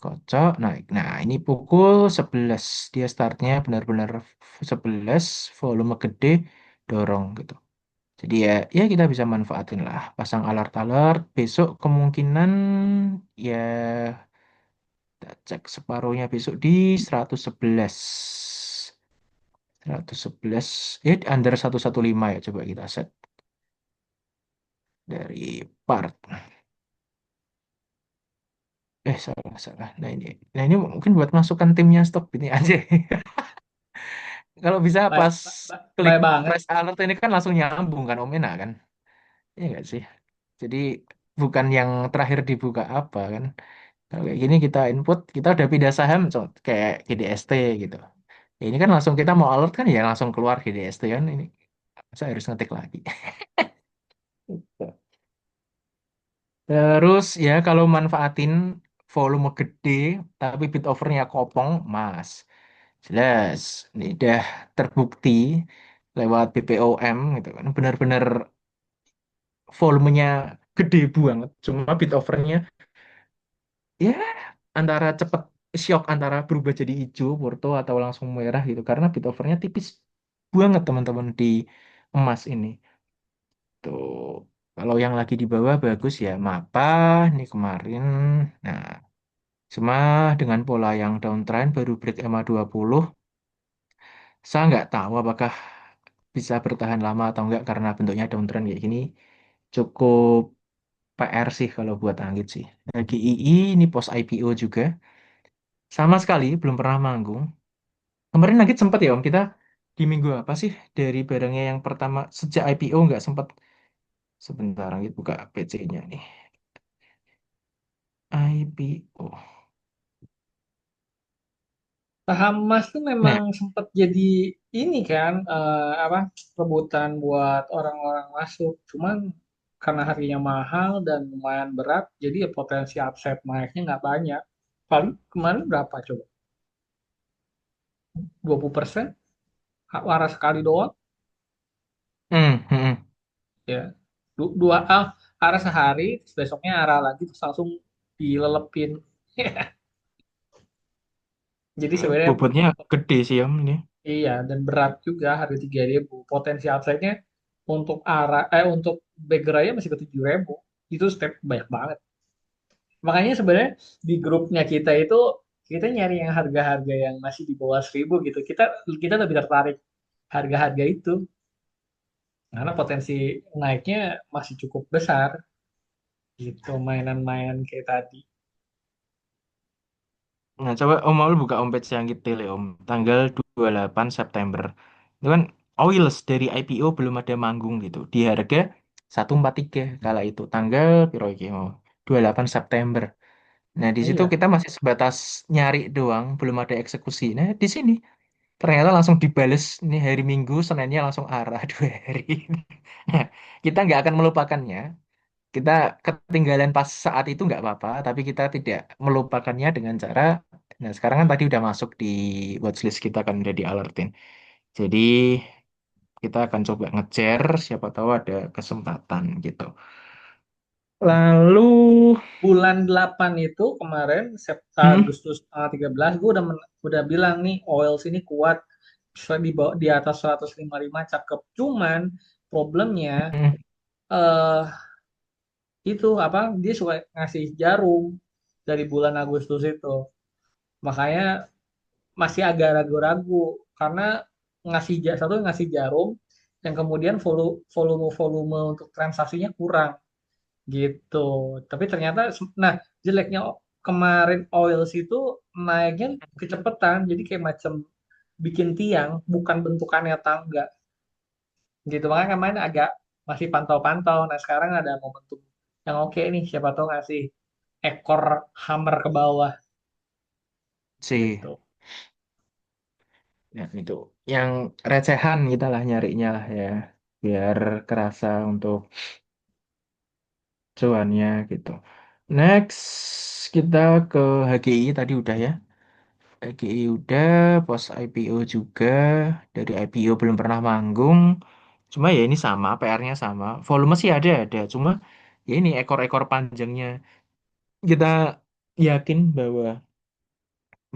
S1: Kocok naik. Nah ini pukul 11 dia startnya benar-benar 11 volume gede dorong gitu. Jadi ya ya kita bisa manfaatin lah. Pasang alert-alert. Besok kemungkinan ya kita cek separuhnya besok di 111. 111 under 115 ya coba kita set dari part. Salah salah. Nah ini mungkin buat masukkan timnya stop ini aja. Kalau bisa
S2: Baik,
S1: pas klik
S2: baik banget.
S1: press alert ini kan langsung nyambung kan Omena kan? Iya nggak sih? Jadi bukan yang terakhir dibuka apa kan? Kalau kayak gini kita input, kita udah pindah saham kayak GDST gitu. Ya, ini kan langsung kita mau alert kan ya langsung keluar GDST kan ini. Saya harus ngetik lagi. Terus ya kalau manfaatin volume gede tapi bit overnya kopong, Mas. Jelas, ini udah terbukti lewat BPOM gitu kan. Benar-benar volumenya gede banget. Cuma bit overnya ya antara cepet shock antara berubah jadi hijau, Porto atau langsung merah gitu. Karena bit overnya tipis banget teman-teman di emas ini. Tuh, kalau yang lagi di bawah bagus ya, Mapa nih kemarin. Nah, cuma dengan pola yang downtrend baru break EMA 20, saya nggak tahu apakah bisa bertahan lama atau enggak karena bentuknya downtrend kayak gini. Cukup PR sih kalau buat Anggit sih. Nah, GII ini post IPO juga. Sama sekali belum pernah manggung. Kemarin Anggit sempat ya Om, kita di minggu apa sih dari barangnya yang pertama sejak IPO nggak sempat. Sebentar Anggit buka PC-nya nih. IPO.
S2: Saham emas tuh
S1: Nah,
S2: memang sempat jadi ini kan apa rebutan buat orang-orang masuk. Cuman karena harganya mahal dan lumayan berat, jadi ya potensi upside naiknya nggak banyak. Paling kemarin berapa coba? 20%? Waras sekali doang
S1: hmm.
S2: ya. Dua arah sehari, terus besoknya arah lagi terus langsung dilelepin. Jadi sebenarnya
S1: Bobotnya gede sih Om ini.
S2: iya dan berat juga harga 3.000. Potensi upside-nya untuk untuk bagger aja masih ke 7.000. Itu step banyak banget. Makanya sebenarnya di grupnya kita itu kita nyari yang harga-harga yang masih di bawah 1.000 gitu. Kita lebih tertarik harga-harga itu karena potensi naiknya masih cukup besar gitu mainan-mainan kayak tadi.
S1: Nah, coba Om mau buka Om page yang detail ya Om. Tanggal 28 September. Itu kan Oils dari IPO belum ada manggung gitu. Di harga 143 kala itu. Tanggal piro iki mau? 28 September. Nah, di situ
S2: Iya,
S1: kita masih sebatas nyari doang, belum ada eksekusi. Nah, di sini ternyata langsung dibales nih hari Minggu, Seninnya langsung arah 2 hari. Nah, kita nggak akan melupakannya. Kita ketinggalan pas saat itu nggak apa-apa, tapi kita tidak melupakannya dengan cara, nah sekarang kan tadi udah masuk di watchlist kita kan udah dialertin. Jadi kita akan coba ngejar, siapa tahu ada kesempatan gitu. Lalu,
S2: bulan 8 itu kemarin
S1: hmm,
S2: Agustus tanggal 13 gue udah bilang nih oil sini kuat di atas 155 cakep. Cuman problemnya
S1: hmm,
S2: eh itu apa dia suka ngasih jarum dari bulan Agustus itu. Makanya masih agak ragu-ragu karena satu ngasih jarum yang kemudian volume untuk transaksinya kurang gitu. Tapi ternyata nah jeleknya kemarin oils itu naiknya kecepatan jadi kayak macam bikin tiang bukan bentukannya tangga gitu. Makanya kemarin agak masih pantau-pantau. Nah sekarang ada momentum yang oke nih siapa tahu ngasih. ekor hammer ke bawah
S1: sih.
S2: gitu.
S1: Nah, itu yang recehan kita lah nyarinya lah ya, biar kerasa untuk cuannya gitu. Next, kita ke HGI tadi udah ya. HGI udah, pos IPO juga. Dari IPO belum pernah manggung. Cuma ya ini sama, PR-nya sama. Volume sih ada. Cuma ya ini ekor-ekor panjangnya. Kita yakin bahwa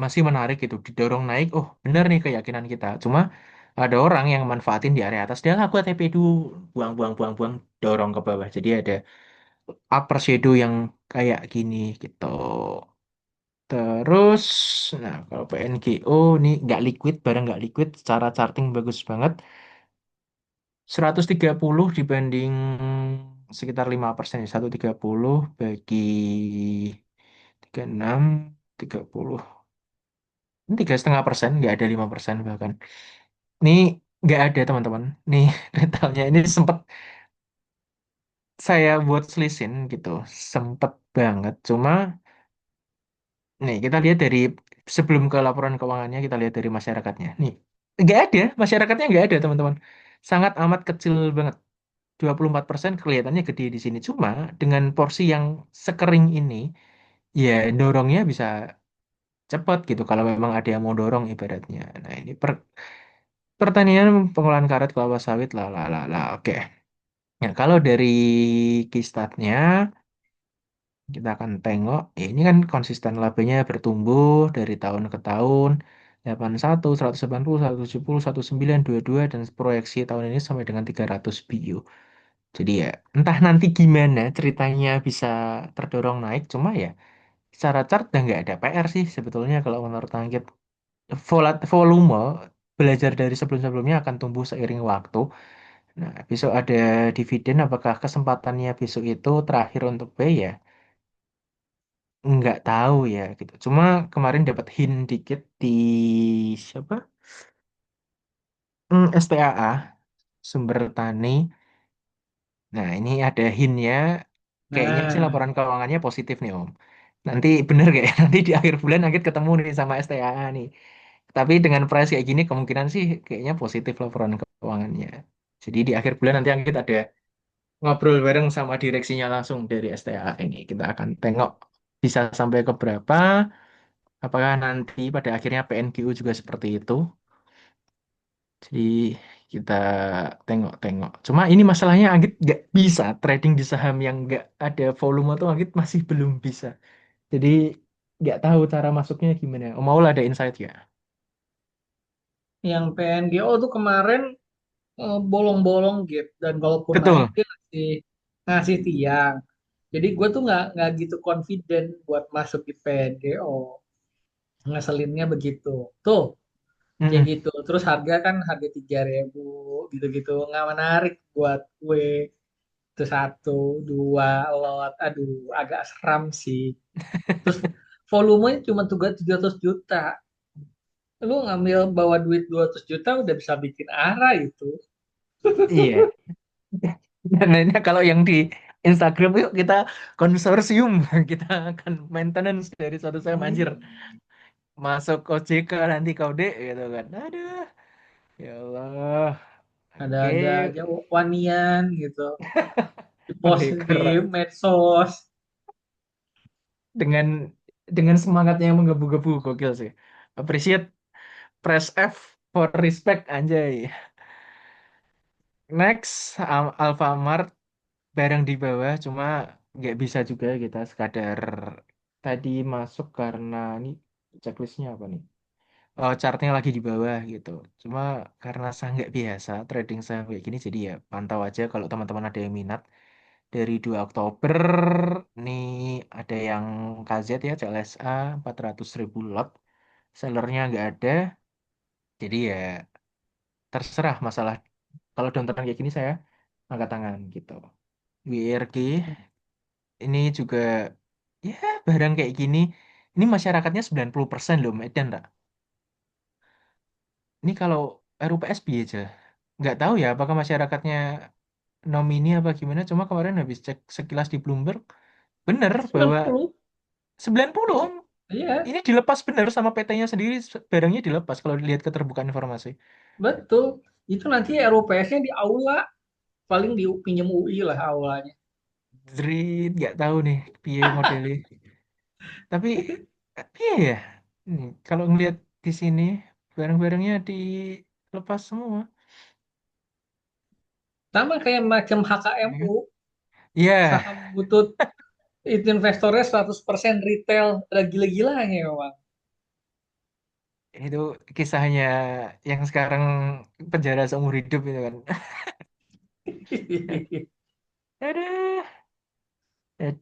S1: masih menarik gitu, didorong naik. Oh, bener nih keyakinan kita. Cuma ada orang yang manfaatin di area atas. Dia lah buat TP dulu, buang, dorong ke bawah. Jadi ada upper shadow yang kayak gini gitu. Terus, nah kalau PNGO ini nggak liquid, barang nggak liquid, secara charting bagus banget. 130 dibanding sekitar 5%, ya. 130 bagi 36, 30. Ini 3,5%, nggak ada 5% bahkan. Ini nggak ada teman-teman. Nih detailnya ini sempet saya buat selisin gitu, sempet banget. Cuma nih kita lihat dari sebelum ke laporan keuangannya, kita lihat dari masyarakatnya. Nih nggak ada, masyarakatnya nggak ada teman-teman. Sangat amat kecil banget. 24% kelihatannya gede di sini. Cuma dengan porsi yang sekering ini, ya dorongnya bisa cepat gitu. Kalau memang ada yang mau dorong ibaratnya. Nah ini pertanian, pengolahan karet, kelapa sawit, lah, lah, lah, lah. Oke. Ya, kalau dari kistatnya, kita akan tengok, ya ini kan konsisten labanya bertumbuh dari tahun ke tahun, 81, 180, 170, 19, 22, dan proyeksi tahun ini sampai dengan 300 bio. Jadi ya, entah nanti gimana ceritanya bisa terdorong naik, cuma ya, secara chart udah nggak ada PR sih sebetulnya kalau menurut Anggit. Volume, belajar dari sebelum-sebelumnya akan tumbuh seiring waktu. Nah, besok ada dividen, apakah kesempatannya besok itu terakhir untuk B ya? Nggak tahu ya gitu. Cuma kemarin dapat hint dikit di siapa? STAA, Sumber Tani. Nah, ini ada hintnya. Kayaknya sih
S2: Nah,
S1: laporan keuangannya positif nih Om. Nanti bener gak ya? Nanti di akhir bulan Anggit ketemu nih sama STAA nih. Tapi dengan price kayak gini kemungkinan sih kayaknya positif laporan keuangannya. Jadi di akhir bulan nanti Anggit ada ngobrol bareng sama direksinya langsung dari STA ini. Kita akan tengok bisa sampai ke berapa. Apakah nanti pada akhirnya PNGU juga seperti itu. Jadi kita tengok-tengok. Cuma ini masalahnya Anggit nggak bisa trading di saham yang nggak ada volume tuh Anggit masih belum bisa. Jadi nggak tahu cara masuknya gimana. Oh, mau ada insight ya?
S2: yang PNGO tuh kemarin bolong-bolong gitu dan kalaupun naik
S1: Betul.
S2: dia ngasih tiang. Jadi gue tuh nggak gitu confident buat masuk di PNGO. Ngeselinnya begitu. Tuh kayak
S1: Mm-mm.
S2: gitu. Terus harga kan harga 3.000 gitu-gitu nggak menarik buat gue. Itu satu, dua lot. Aduh, agak seram sih. Terus volumenya cuma 300 juta. Lu ngambil bawa duit 200 juta udah bisa bikin arah itu.
S1: Iya. Dan lainnya kalau yang di Instagram yuk kita konsorsium, kita akan maintenance dari suatu saham anjir. Masuk OJK nanti kau dek gitu kan. Aduh, ya Allah. Oke,
S2: Ada aja wanian gitu.
S1: oke,
S2: Dipost di
S1: keren.
S2: medsos.
S1: Dengan semangatnya yang menggebu-gebu gokil sih. Appreciate, press F for respect anjay. Next, Alfamart bareng di bawah, cuma nggak bisa juga kita sekadar tadi masuk karena ini checklistnya apa nih? Oh, chartnya lagi di bawah gitu. Cuma karena saya nggak biasa trading saham kayak gini, jadi ya pantau aja kalau teman-teman ada yang minat. Dari 2 Oktober, nih ada yang KZ ya, CLSA 400.000 lot. Sellernya nggak ada, jadi ya terserah masalah. Kalau dontoran kayak gini saya angkat tangan gitu. WRG ini juga ya barang kayak gini. Ini masyarakatnya 90% loh, Medan, Kak. Ini kalau RUPS aja. Nggak tahu ya apakah masyarakatnya nomini apa gimana. Cuma kemarin habis cek sekilas di Bloomberg, bener bahwa
S2: 90.
S1: 90 Om.
S2: Iya,
S1: Ini dilepas benar sama PT-nya sendiri, barangnya dilepas kalau dilihat keterbukaan informasi.
S2: betul. Itu nanti RUPS-nya di aula, paling dipinjem UI lah aulanya.
S1: Drit, nggak tahu nih, piye modelnya. Tapi, iya ya. Kalau ngelihat di sini, barang-barangnya dilepas semua.
S2: Sama kayak macam
S1: Ya.
S2: HKMU,
S1: Iya,
S2: saham butut itu investornya 100% retail, ada gila-gilanya memang.
S1: itu kisahnya yang sekarang penjara seumur hidup itu kan. Aduh,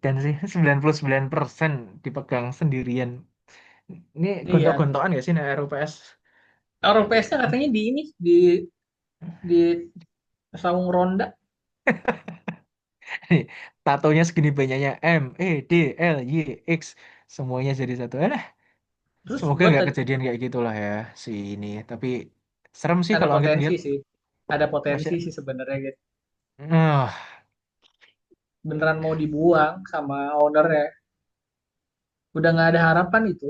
S1: dan sih 99% dipegang sendirian. Ini
S2: Iya,
S1: gontok-gontokan gak sih nih RUPS?
S2: RUPS-nya katanya di ini, di saung ronda.
S1: Nih, tatonya segini banyaknya M, E, D, L, Y, X. Semuanya jadi satu.
S2: Terus
S1: Semoga
S2: gue
S1: nggak
S2: tadi
S1: kejadian kayak gitulah ya si ini. Tapi serem sih
S2: ada
S1: kalau Anggit
S2: potensi
S1: ngeliat
S2: sih, ada
S1: masih.
S2: potensi sih sebenarnya gitu.
S1: Ah,
S2: Beneran mau dibuang sama ownernya. Udah nggak ada harapan itu.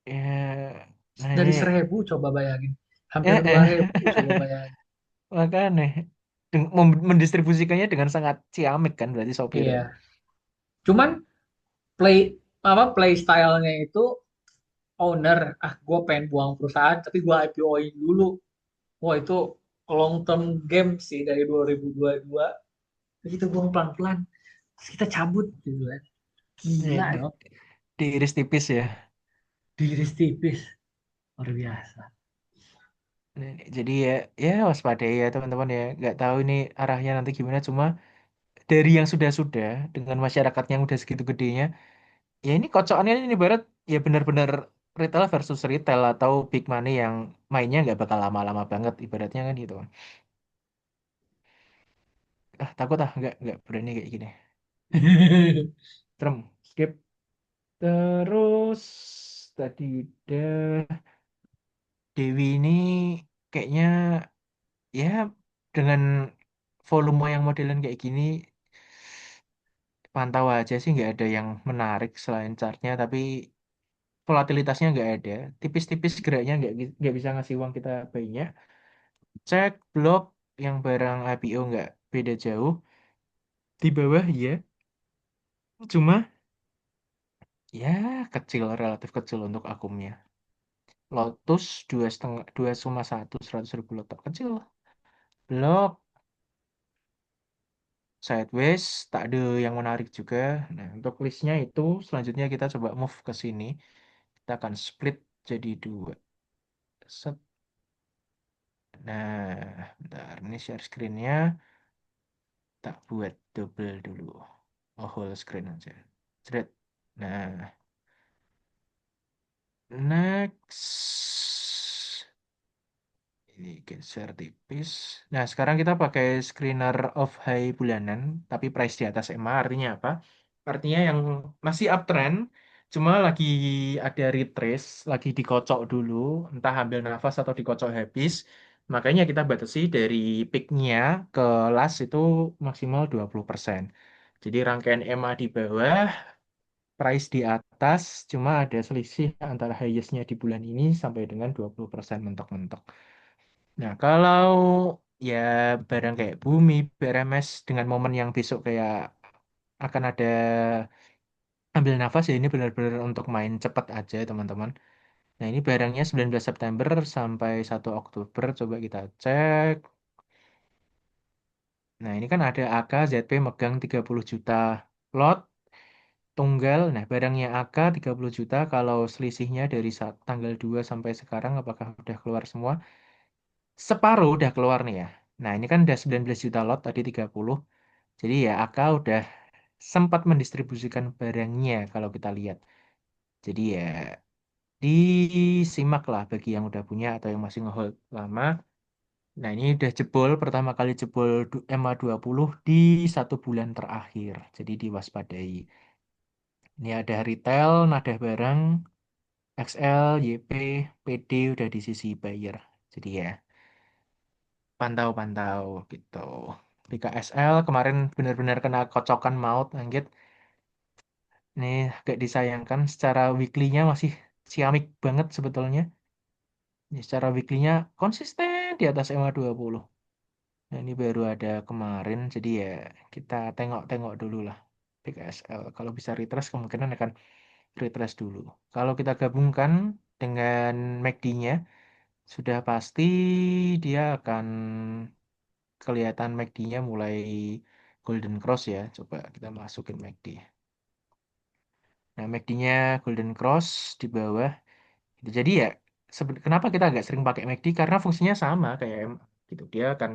S1: ya, nah
S2: Dari
S1: ini
S2: 1.000 coba bayangin. Hampir
S1: eh,
S2: dua
S1: eh.
S2: ribu coba bayangin.
S1: Makanya mendistribusikannya dengan sangat ciamik kan berarti sopir.
S2: Iya. Cuman play play stylenya itu owner, gue pengen buang perusahaan tapi gue IPO-in dulu. Wah itu long term game sih dari 2022. Terus kita buang pelan-pelan. Terus kita cabut gitu kan.
S1: Ya,
S2: Gila dong.
S1: diiris tipis ya.
S2: Diiris tipis. Luar biasa.
S1: Nah, jadi ya waspadai ya teman-teman ya. Nggak tahu ini arahnya nanti gimana. Cuma dari yang sudah-sudah dengan masyarakat yang udah segitu gedenya, ya ini kocokannya ini ibarat ya benar-benar retail versus retail atau big money yang mainnya nggak bakal lama-lama banget ibaratnya kan gitu. Takut nggak berani kayak gini. Serem. Skip. Terus tadi udah Dewi ini kayaknya ya dengan volume yang modelan kayak gini pantau aja sih nggak ada yang menarik selain chartnya tapi volatilitasnya nggak ada tipis-tipis geraknya nggak bisa ngasih uang kita banyak cek blok yang barang IPO nggak beda jauh di bawah ya cuma ya kecil relatif kecil untuk akumnya Lotus 2,1 100.000 lot kecil blok sideways tak ada yang menarik juga nah untuk listnya itu selanjutnya kita coba move ke sini kita akan split jadi dua set nah bentar ini share screen-nya tak buat double dulu oh whole screen aja Jret. Nah next ini geser tipis. Nah, sekarang kita pakai screener of high bulanan, tapi price di atas EMA. Artinya apa? Artinya yang masih uptrend, cuma lagi ada retrace, lagi dikocok dulu, entah ambil nafas atau dikocok habis. Makanya kita batasi dari peaknya ke last itu maksimal 20%. Jadi rangkaian EMA di bawah, price di atas, cuma ada selisih antara highest-nya di bulan ini sampai dengan 20% mentok-mentok. Nah, kalau ya barang kayak Bumi, BRMS dengan momen yang besok kayak akan ada ambil nafas ya ini benar-benar untuk main cepat aja teman-teman. Nah, ini barangnya 19 September sampai 1 Oktober. Coba kita cek. Nah, ini kan ada AK ZP megang 30 juta lot tunggal. Nah, barangnya AK 30 juta kalau selisihnya dari tanggal 2 sampai sekarang apakah udah keluar semua? Separuh udah keluar nih ya. Nah, ini kan udah 19 juta lot tadi 30. Jadi ya AK udah sempat mendistribusikan barangnya kalau kita lihat. Jadi ya disimak lah bagi yang udah punya atau yang masih ngehold lama. Nah ini udah jebol, pertama kali jebol MA20 di 1 bulan terakhir. Jadi diwaspadai. Ini ada retail, nadah barang, XL, YP, PD udah di sisi buyer. Jadi ya pantau-pantau gitu. BKSL kemarin benar-benar kena kocokan maut, anggit. Nih agak disayangkan secara weekly-nya masih ciamik banget sebetulnya. Ya, secara weekly-nya konsisten di atas MA20. Nah, ini baru ada kemarin, jadi ya kita tengok-tengok dulu lah PKSL. Kalau bisa retrace kemungkinan akan retrace dulu. Kalau kita gabungkan dengan MACD-nya, sudah pasti dia akan kelihatan MACD-nya mulai Golden Cross ya. Coba kita masukin MACD. Nah, MACD-nya Golden Cross di bawah. Gitu. Jadi ya, kenapa kita agak sering pakai MACD? Karena fungsinya sama kayak gitu. Dia akan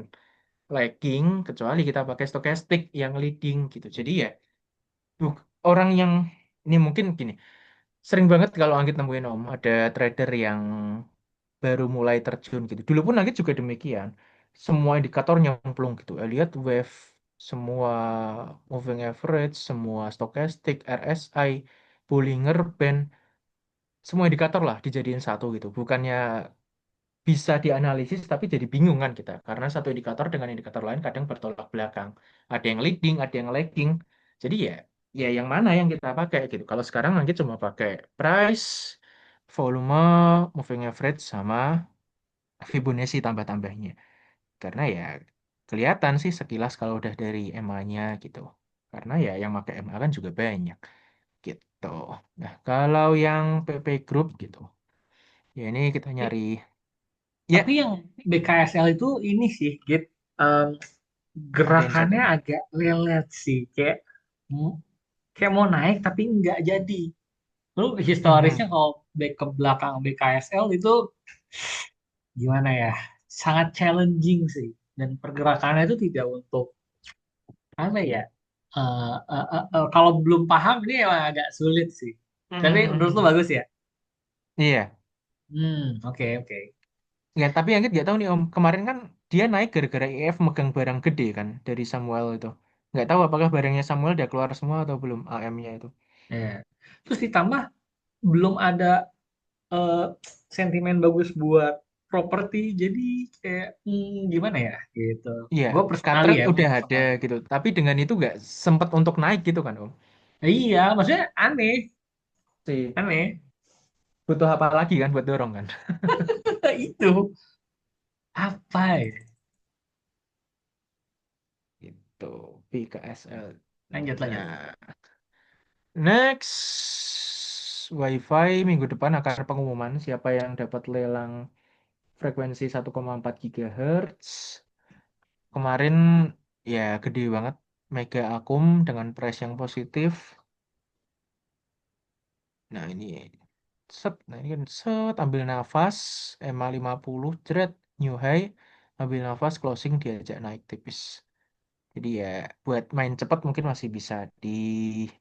S1: lagging kecuali kita pakai stokastik yang leading gitu. Jadi ya, orang yang ini mungkin gini, sering banget kalau Anggit nemuin Om, ada trader yang baru mulai terjun gitu. Dulu pun Anggit juga demikian. Semua indikator nyemplung gitu. Lihat wave, semua moving average, semua stokastik, RSI, Bollinger Band, semua indikator lah dijadiin satu gitu. Bukannya bisa dianalisis tapi jadi bingung kan kita karena satu indikator dengan indikator lain kadang bertolak belakang, ada yang leading ada yang lagging, jadi ya ya yang mana yang kita pakai gitu. Kalau sekarang nanti cuma pakai price, volume, moving average sama Fibonacci tambah-tambahnya karena ya kelihatan sih sekilas kalau udah dari EMA-nya gitu, karena ya yang pakai EMA kan juga banyak gitu. Nah kalau yang PP Group gitu ya ini kita nyari
S2: Tapi
S1: ya
S2: yang BKSL itu ini sih, Git, em,
S1: ada insight
S2: gerakannya
S1: ini.
S2: agak lelet sih, mu- kayak mau naik tapi nggak jadi. Lu historisnya
S1: Mhm.
S2: kalau back ke belakang BKSL itu gimana ya? Sangat challenging sih. Dan pergerakannya itu tidak untuk apa ya? Kalau belum paham ini emang agak sulit sih. Tapi menurut lu
S1: Mhm.
S2: bagus ya?
S1: Iya,
S2: Oke oke.
S1: ya, tapi yang nggak tahu nih Om. Kemarin kan dia naik gara-gara IF megang barang gede kan dari Samuel itu. Nggak tahu apakah barangnya Samuel udah keluar semua atau belum AM-nya itu.
S2: Ya. Terus ditambah belum ada eh, sentimen bagus buat properti, jadi kayak gimana ya gitu.
S1: Iya,
S2: Gue personally
S1: Katret
S2: ya
S1: udah ada
S2: personally.
S1: gitu. Tapi dengan itu nggak sempet untuk naik gitu kan Om.
S2: Iya, maksudnya aneh,
S1: Si
S2: aneh.
S1: butuh apa lagi kan buat dorong kan.
S2: Itu apa ya?
S1: Itu PKSL.
S2: Lanjut lanjut.
S1: Nah, next WiFi minggu depan akan pengumuman siapa yang dapat lelang frekuensi 1,4 GHz. Kemarin ya gede banget Mega Akum dengan price yang positif. Nah ini nah ini kan ambil nafas EMA 50 jeret new high, ambil nafas closing diajak naik tipis. Jadi ya buat main cepat mungkin masih bisa di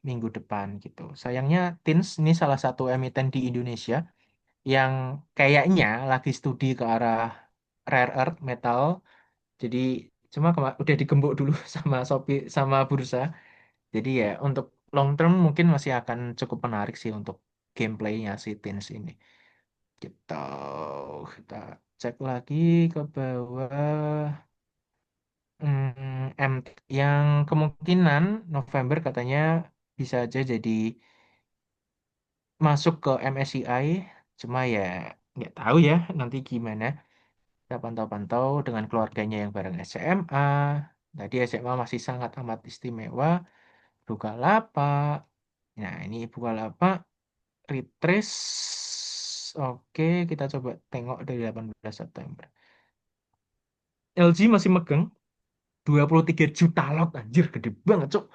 S1: minggu depan gitu. Sayangnya Tins ini salah satu emiten di Indonesia yang kayaknya lagi studi ke arah rare earth metal. Jadi cuma udah digembok dulu sama Shopee sama bursa. Jadi ya untuk long term mungkin masih akan cukup menarik sih untuk gameplaynya si Teens ini. Kita kita cek lagi ke bawah. M yang kemungkinan November katanya bisa aja jadi masuk ke MSCI. Cuma ya nggak tahu ya nanti gimana. Kita pantau-pantau dengan keluarganya yang bareng SCMA. Tadi SMA masih sangat amat istimewa. Bukalapak. Nah, ini Bukalapak retrace. Oke, kita coba tengok dari 18 September. LG masih megang 23 juta lot. Anjir, gede banget, Cuk.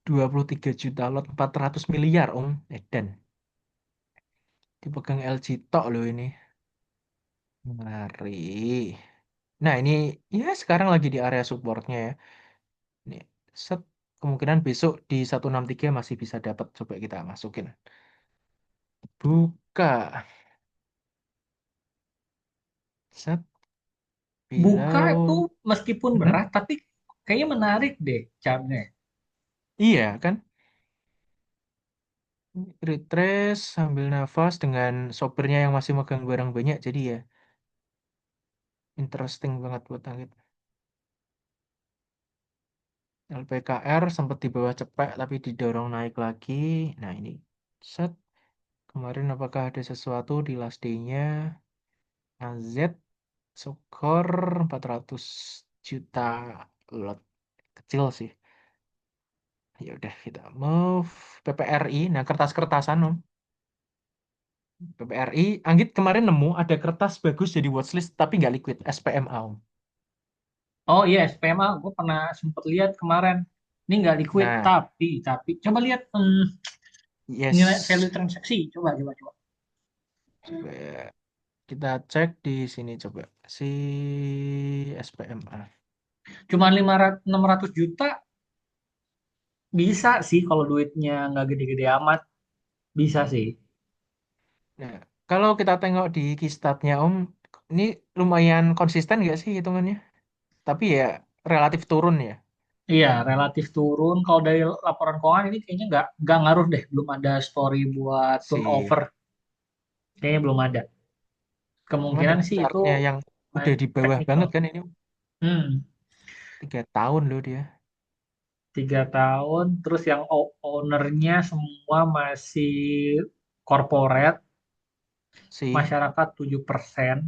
S1: 23 juta lot, 400 miliar, Om. Edan. Dipegang LG tok loh ini. Mari. Nah, ini ya sekarang lagi di area supportnya ya. Ini set kemungkinan besok di 163 masih bisa dapat. Coba kita masukin. Buka. Set
S2: Buka itu
S1: below.
S2: meskipun
S1: Mhm.
S2: berat, tapi kayaknya menarik deh chartnya.
S1: Iya kan? Retrace sambil nafas dengan sopirnya yang masih megang barang banyak. Jadi ya interesting banget buat Anggit. LPKR sempat di bawah cepek tapi didorong naik lagi. Nah ini set kemarin apakah ada sesuatu di last day-nya? AZ skor 400 juta lot kecil sih. Ya udah kita move PPRI. Nah kertas-kertasan om. PPRI, Anggit kemarin nemu ada kertas bagus jadi watchlist tapi nggak liquid SPMA om.
S2: Oh iya, SPMA, gue pernah sempet lihat kemarin. Ini nggak liquid,
S1: Nah,
S2: tapi coba lihat nilai
S1: yes.
S2: value transaksi. Coba, coba, coba.
S1: Coba kita cek di sini coba si SPMA.
S2: Cuma 500, 600 juta bisa sih kalau duitnya nggak gede-gede amat. Bisa sih.
S1: Nah, kalau kita tengok di Kistatnya Om, ini lumayan konsisten nggak sih hitungannya? Tapi ya relatif turun ya
S2: Iya, relatif turun. Kalau dari laporan keuangan ini kayaknya nggak ngaruh deh. Belum ada story buat
S1: si.
S2: turnover. Kayaknya belum ada.
S1: Cuman
S2: Kemungkinan
S1: dari
S2: sih itu
S1: chartnya yang
S2: main
S1: udah di bawah
S2: technical.
S1: banget kan ini
S2: Hmm,
S1: 3 tahun loh dia
S2: 3 tahun. Terus yang ownernya semua masih corporate,
S1: sih
S2: masyarakat 7%.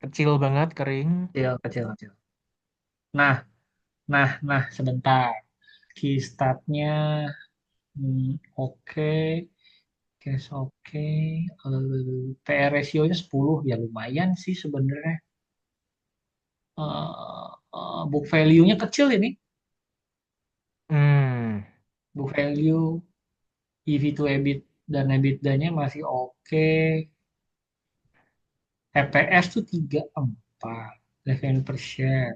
S1: kecil banget kering.
S2: Kecil, kecil, kecil. Nah, nah, sebentar. Key statnya, oke. Cash oke. PR ratio-nya 10 ya lumayan sih sebenarnya. Book value-nya kecil ini.
S1: Hmm,
S2: Book value, EV to EBIT dan EBITDA-nya masih oke. EPS tuh 34 revenue per share.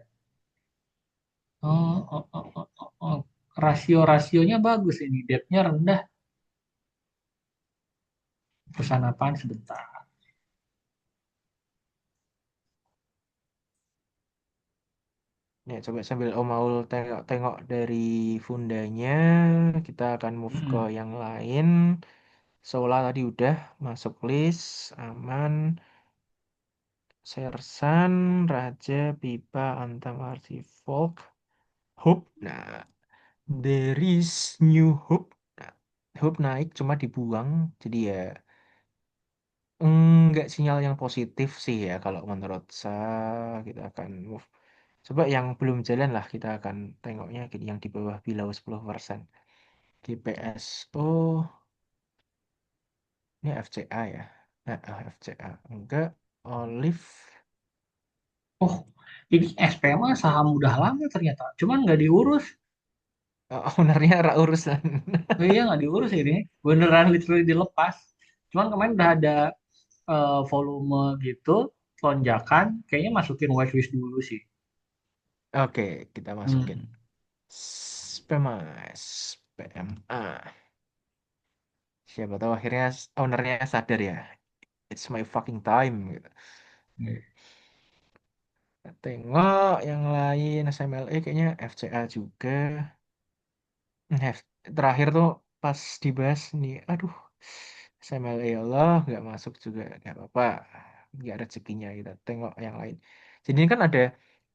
S2: Oh. Rasio-rasionya bagus ini. Debt-nya rendah. Perusahaan apaan sebentar.
S1: ya coba sambil Om Aul tengok-tengok dari fundanya, kita akan move ke
S2: Hmm.
S1: yang lain. Sola tadi udah masuk list, aman. Sersan, Raja, Pipa, Antam, Arsi, Folk, Hope. Nah, there is new Hope. Nah, Hope naik cuma dibuang. Jadi ya enggak sinyal yang positif sih ya kalau menurut saya kita akan move. Coba yang belum jalan lah kita akan tengoknya gini, yang di bawah below 10%. GPSO, ini FCA ya. Nah, FCA. Enggak, Olive.
S2: Oh, ini SPMA saham udah lama ternyata. Cuman nggak diurus.
S1: Ownernya Ra urusan.
S2: Oh iya nggak diurus ini. Beneran literally dilepas. Cuman kemarin udah ada volume gitu, lonjakan. Kayaknya masukin watchlist dulu sih.
S1: Oke, kita masukin.
S2: Hmm.
S1: PMS, PMA. Siapa tahu akhirnya ownernya sadar ya. It's my fucking time gitu. Tengok yang lain SMLE kayaknya FCA juga. Terakhir tuh pas dibahas nih, aduh SMLE ya Allah nggak masuk juga nggak apa-apa, nggak rezekinya kita tengok yang lain. Jadi ini kan ada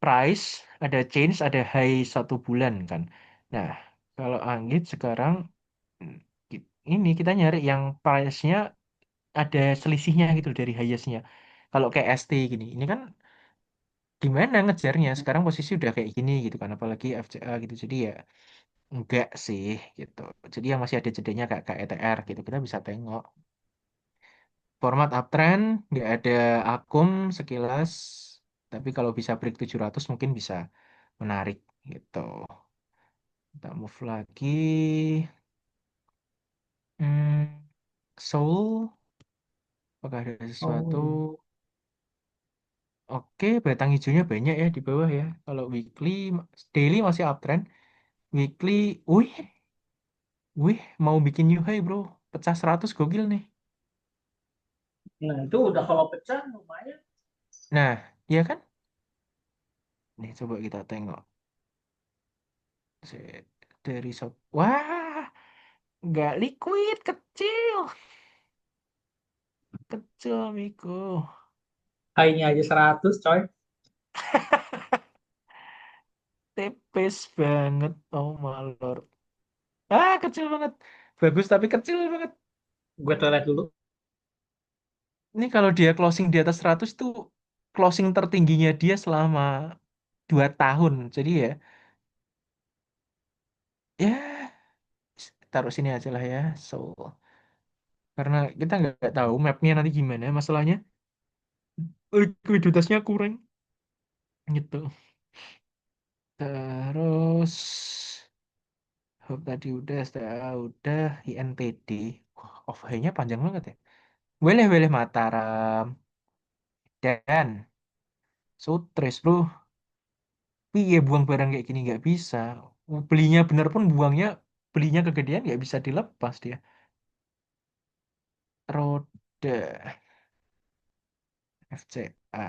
S1: price, ada change, ada high 1 bulan kan. Nah kalau Anggit sekarang hmm, ini kita nyari yang price-nya ada selisihnya gitu dari highest-nya. Kalau kayak ST gini, ini kan gimana ngejarnya? Sekarang posisi udah kayak gini gitu kan, apalagi FCA gitu. Jadi ya enggak sih gitu. Jadi yang masih ada jedanya kayak KETR gitu, kita bisa tengok. Format uptrend, nggak ada akum sekilas. Tapi kalau bisa break 700 mungkin bisa menarik gitu. Kita move lagi. Hmm, Soul, apakah ada
S2: Oh
S1: sesuatu?
S2: iya.
S1: Oke, batang hijaunya banyak ya di bawah ya. Kalau weekly, daily masih uptrend. Weekly, wih, wih, mau bikin new high bro. Pecah 100 gokil nih.
S2: Nah itu udah kalau pecah lumayan.
S1: Nah, ya kan? Nih coba kita tengok. Dari wah, nggak liquid, kecil. Kecil, Miko.
S2: High-nya aja 100 coy.
S1: Tipis banget. Oh my lord. Ah, kecil banget. Bagus tapi kecil banget.
S2: Gue toilet dulu.
S1: Ini kalau dia closing di atas 100 tuh closing tertingginya dia selama 2 tahun. Jadi ya, ya taruh sini aja lah ya. So, karena kita nggak tahu mapnya nanti gimana masalahnya. Likuiditasnya kurang gitu. Terus, hub tadi udah INTD. Wah, OVH-nya panjang banget ya. Weleh-weleh Mataram. Dan Sutris, bro. Piye buang barang kayak gini nggak bisa. Belinya bener pun buangnya, belinya kegedean nggak bisa dilepas dia. Roda FCA.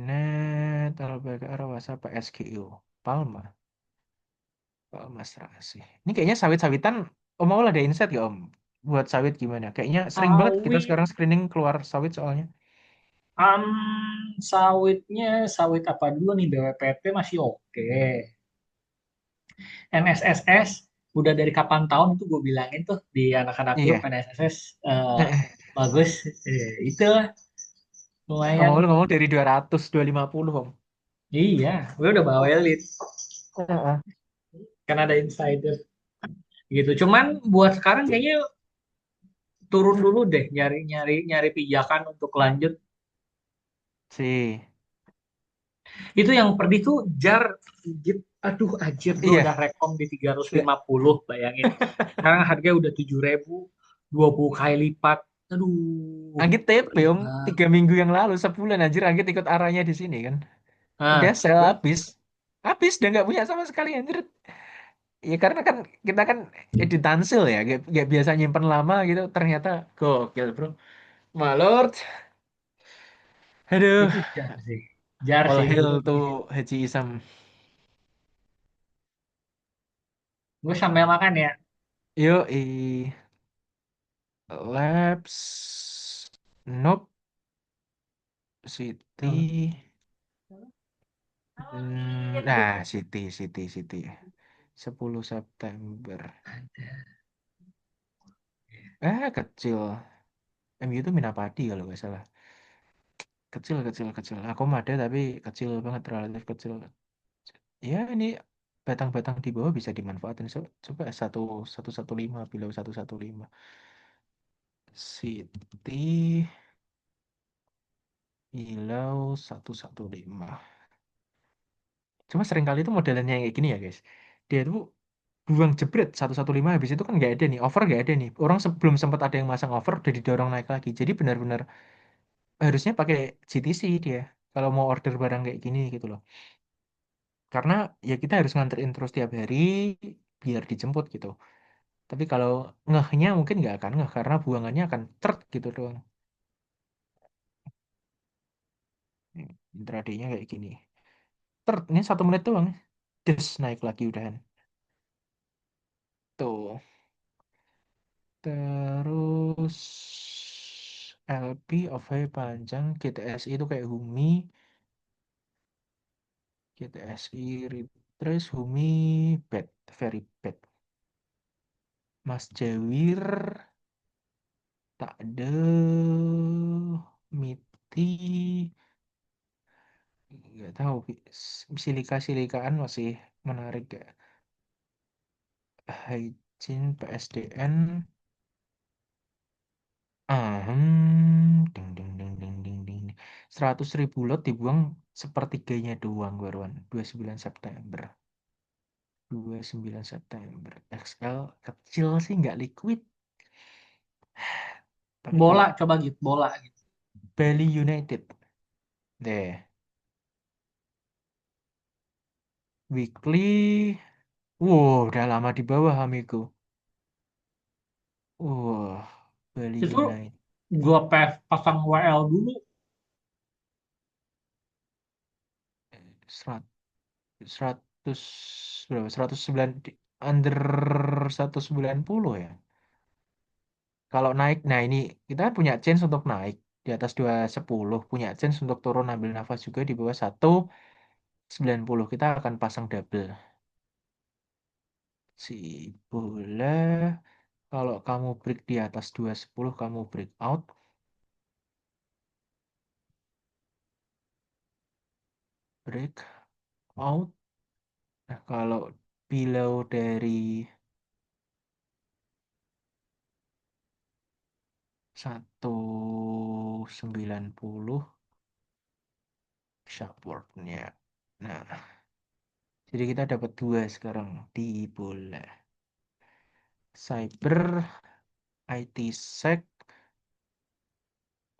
S1: Net, Albaga, Arawasa, PSGU. Palma. Palma Serasi. Ini kayaknya sawit-sawitan. Om Aul ada insight gak Om? Buat sawit gimana? Kayaknya sering banget kita
S2: Sawit,
S1: sekarang screening keluar sawit soalnya.
S2: um, sawitnya sawit apa dulu nih BWPT masih oke. NSSS udah dari kapan tahun itu gue bilangin tuh di anak-anak grup
S1: Iya.
S2: NSSS bagus. Itu
S1: Om Aul
S2: lumayan.
S1: ngomong dari 200, 250 Om.
S2: Iya, gue udah bawa elit.
S1: Heeh.
S2: Kan ada insider gitu. Cuman buat sekarang kayaknya turun dulu deh nyari nyari nyari pijakan untuk lanjut.
S1: Sih.
S2: Itu yang perdi tuh jar git. Aduh anjir gue
S1: Iya.
S2: udah rekom di tiga ratus
S1: Udah.
S2: lima puluh bayangin. Sekarang harganya udah 7.000, 20 kali lipat. Aduh,
S1: Anggit TP
S2: perih
S1: Om.
S2: banget.
S1: 3 minggu yang lalu. Sebulan anjir Anggit ikut arahnya di sini kan. Udah
S2: Nah,
S1: sel habis. Habis. Udah nggak punya sama sekali anjir. Ya karena kan kita kan editansil ya. Nggak biasa nyimpen lama gitu. Ternyata gokil bro. Malort. Aduh.
S2: itu jar sih. Jar
S1: All
S2: sih
S1: hail
S2: gue.
S1: to Haji Isam.
S2: Gue sambil makan ya.
S1: Yo, Labs. Nope. City. Nah, City. 10 September. Kecil. MU itu Minapadi kalau nggak salah. Kecil. Aku ada tapi kecil banget, relatif kecil. Ya, ini batang-batang di bawah bisa dimanfaatin. Coba 115 below 115. City below 115. Cuma seringkali itu modelannya yang kayak gini ya guys. Dia tuh buang jebret 115 habis itu kan nggak ada nih, over nggak ada nih. Orang sebelum sempat ada yang masang over udah didorong naik lagi. Jadi benar-benar harusnya pakai GTC dia kalau mau order barang kayak gini gitu loh. Karena ya kita harus nganterin terus tiap hari biar dijemput gitu. Tapi kalau ngehnya mungkin nggak akan ngeh karena buangannya akan cert gitu doang. Intradaynya kayak gini. Cert, ini 1 menit doang. Des, naik lagi udahan. Tuh. Terus LP OV panjang, GTSI itu kayak Humi, GTSI retrace Humi bad, very bad. Mas Jawir tak ada, Miti nggak tahu, silika-silikaan masih menarik gak? Hygiene PSDN, ding. 100.000 lot dibuang sepertiganya doang baruan 29 September. 29 September. XL kecil sih nggak liquid. Tapi
S2: Bola
S1: kalau
S2: coba gitu, bola gitu.
S1: Bali United deh, weekly, wow udah lama di bawah amigo. Wah, Bali
S2: Itu
S1: United
S2: gue pasang WL dulu.
S1: 100 100 berapa? 109 under 190 ya. Kalau naik, nah ini kita kan punya chance untuk naik di atas 210, punya chance untuk turun ambil nafas juga di bawah 1. 90 kita akan pasang double. Si bola, kalau kamu break di atas 210 kamu break out. Break out. Nah, kalau below dari 190 shuffleboardnya. Nah, jadi kita dapat dua sekarang di bola. Cyber, IT Sec.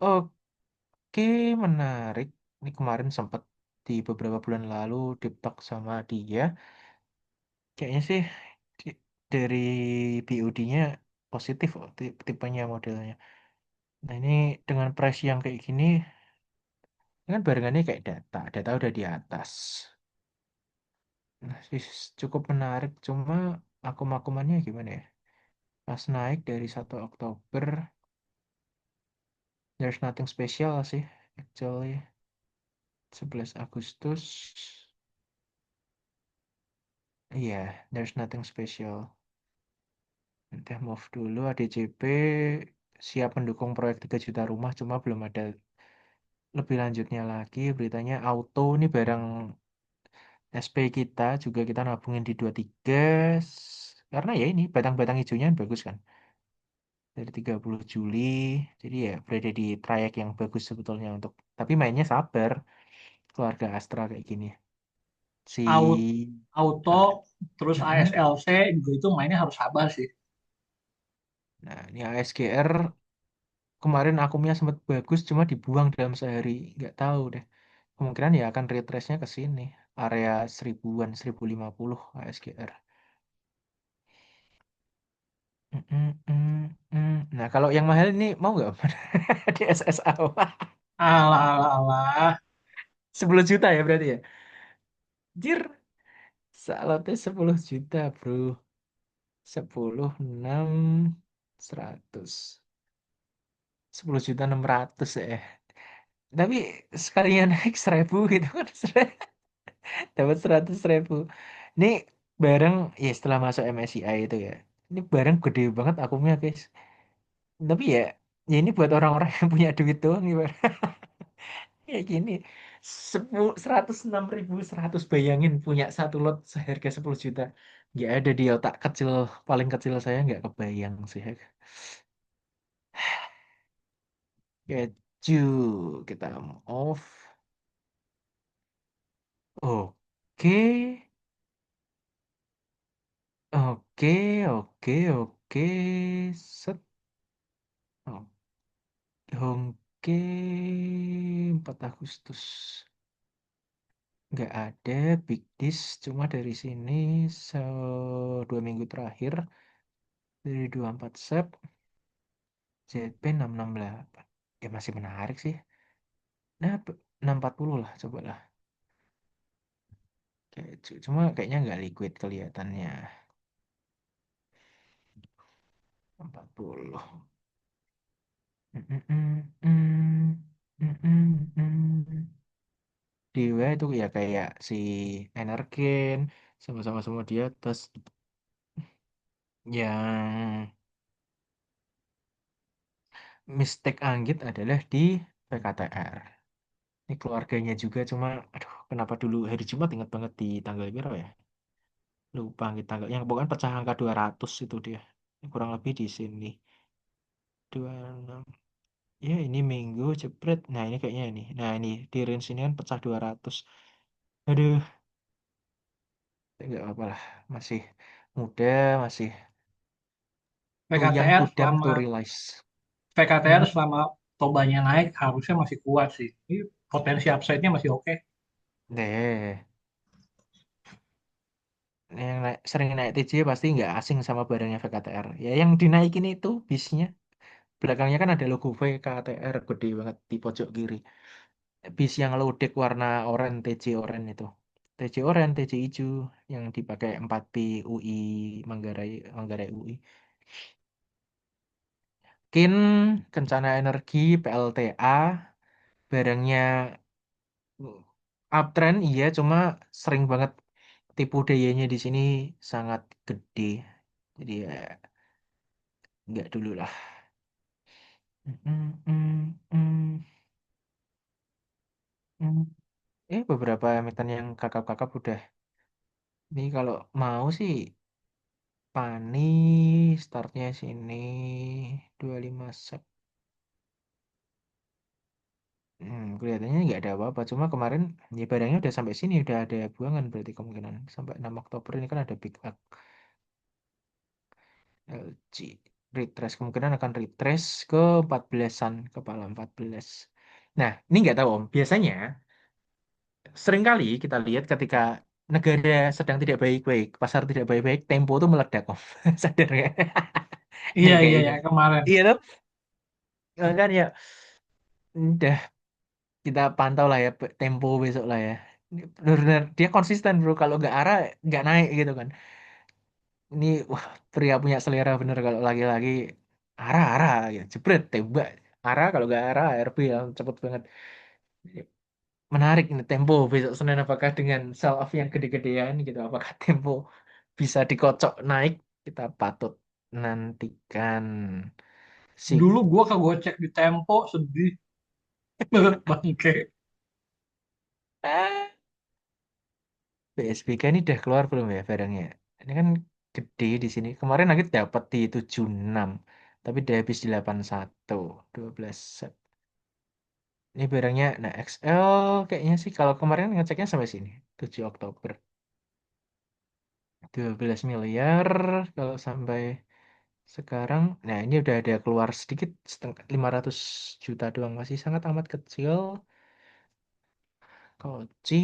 S1: Oke, menarik. Ini kemarin sempat di beberapa bulan lalu deep talk sama dia. Kayaknya sih di- dari BOD-nya positif kok, tipenya modelnya. Nah, ini dengan price yang kayak gini, ini kan barengannya kayak data. Data udah di atas. Nah, sih cukup menarik. Cuma akum-akumannya gimana ya? Pas naik dari 1 Oktober, there's nothing special sih. Actually, 11 Agustus. Iya, there's nothing special. Nanti move dulu, ADCP siap mendukung proyek 3 juta rumah, cuma belum ada lebih lanjutnya lagi. Beritanya auto ini barang SP kita juga kita nabungin di 23. Karena ya ini batang-batang hijaunya bagus kan. Dari 30 Juli. Jadi ya berada di trayek yang bagus sebetulnya untuk. Tapi mainnya sabar. Keluarga Astra kayak gini.
S2: Out,
S1: Si.
S2: auto,
S1: Ah,
S2: terus
S1: mm-mm.
S2: ASLC juga itu mainnya harus sabar sih.
S1: Nah, ini ASGR kemarin akumnya sempat bagus cuma dibuang dalam sehari. Nggak tahu deh. Kemungkinan ya akan retrace-nya ke sini. Area 1000-an, 1050 ASGR. Mm, mm, mm, mm. Nah, kalau yang mahal ini mau nggak? Di SSA.
S2: Alah, alah, alah.
S1: 10 juta ya berarti ya? Jir, salotnya 10 juta bro. 10, 6, 100. 10.600.000 ya. Tapi sekalinya naik 1.000 gitu kan. Dapat 100.000. Ini barang, ya setelah masuk MSCI itu ya. Ini barang gede banget akumnya guys. Tapi ya, ya ini buat orang-orang yang punya duit doang gimana. Kayak gini. 106.100 bayangin punya satu lot seharga 10 juta. Nggak ada di otak kecil, paling kecil saya nggak kebayang sih. Keju kita off. Oke, oke, oke, oke. Set. Oke, 4 Agustus. Nggak ada big disk, cuma dari sini se 2 minggu terakhir dari 24 Sep ZP 668. Ya masih menarik sih. Nah, 640 lah coba lah. Cuma kayaknya nggak liquid kelihatannya. 40. Mm, mm, mm, mm, mm, mm. Dewa itu ya kayak si Energen sama-sama semua di atas yang mistake Anggit adalah di PKTR. Ini keluarganya juga cuma aduh kenapa dulu hari Jumat ingat banget di tanggal berapa ya? Lupa gitu tanggal yang bukan pecah angka 200 itu dia. Kurang lebih di sini. 26. Ya ini Minggu jepret. Nah ini kayaknya ini. Nah ini di range ini kan pecah 200. Aduh, nggak apa lah. Masih muda, masih too young
S2: PKTR
S1: to them to
S2: selama
S1: realize.
S2: PKTR
S1: Mhm.
S2: selama tobanya naik harusnya masih kuat sih. Ini potensi upside-nya masih oke.
S1: Deh, yang sering naik TJ pasti nggak asing sama barangnya VKTR. Ya yang dinaikin itu bisnya. Belakangnya kan ada logo VKTR gede banget di pojok kiri. Bis yang low deck warna oranye, TJ oranye itu. TJ oranye, TJ hijau yang dipakai 4P UI Manggarai, Manggarai UI. Kin, Kencana Energi, PLTA, barangnya uptrend iya, cuma sering banget tipu dayanya di sini sangat gede. Jadi ya nggak dulu lah. Mm, mm, mm, mm. Beberapa emiten yang kakap-kakap udah. Ini kalau mau sih Pani startnya sini 25 Sep. Kelihatannya nggak ada apa-apa. Cuma kemarin ya barangnya udah sampai sini, udah ada buangan berarti kemungkinan sampai 6 Oktober ini kan ada pick up LG retrace kemungkinan akan retrace ke 14-an kepala 14. Nah, ini nggak tahu Om. Biasanya sering kali kita lihat ketika negara sedang tidak baik-baik, pasar tidak baik-baik, tempo tuh meledak Om. Sadar nggak?
S2: Iya,
S1: Yang kayak
S2: iya,
S1: ini.
S2: ya, kemarin.
S1: Iya tuh. Kan ya udah kita pantau lah ya tempo besok lah ya. Ini benar-benar dia konsisten bro. Kalau nggak arah nggak naik gitu kan. Ini wah pria punya selera bener kalau lagi-lagi arah ya jebret tembak arah kalau nggak arah RP ya cepet banget. Menarik ini tempo besok Senin apakah dengan sell off yang gede-gedean gitu apakah tempo bisa dikocok naik kita patut nantikan sih.
S2: Dulu gua kagocek di Tempo, sedih. Bangke.
S1: Ah, PSBK ini udah keluar belum ya barangnya? Ini kan gede di sini. Kemarin lagi dapat di 76, tapi udah habis di 81, 12 set. Ini barangnya, nah XL kayaknya sih kalau kemarin ngeceknya sampai sini, 7 Oktober. 12 miliar kalau sampai sekarang. Nah, ini udah ada keluar sedikit setengah 500 juta doang masih sangat amat kecil. Koci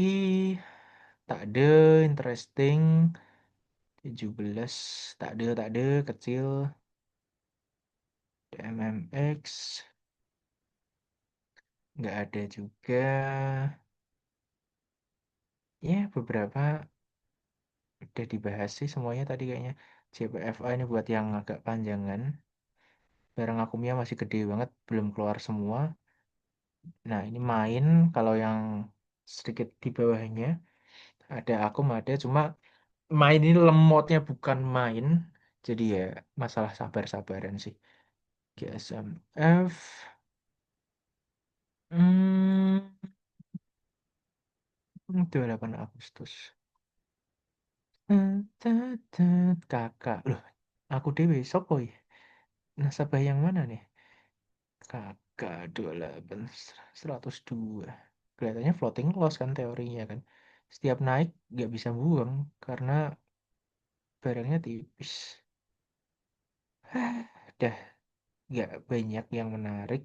S1: tak ada interesting 17 tak ada kecil. DMMX nggak ada juga. Ya, beberapa udah dibahas sih semuanya tadi kayaknya. JPFA ini buat yang agak panjangan. Barang akumnya masih gede banget, belum keluar semua. Nah, ini main kalau yang sedikit di bawahnya ada akum ada cuma main ini lemotnya bukan main. Jadi ya masalah sabar-sabaran sih. GSMF hmm, 28 Agustus. Kakak loh aku dewe sopo ya nasabah yang mana nih kakak 28 102 kelihatannya floating loss kan teorinya kan setiap naik nggak bisa buang karena barangnya tipis. Dah nggak banyak yang menarik.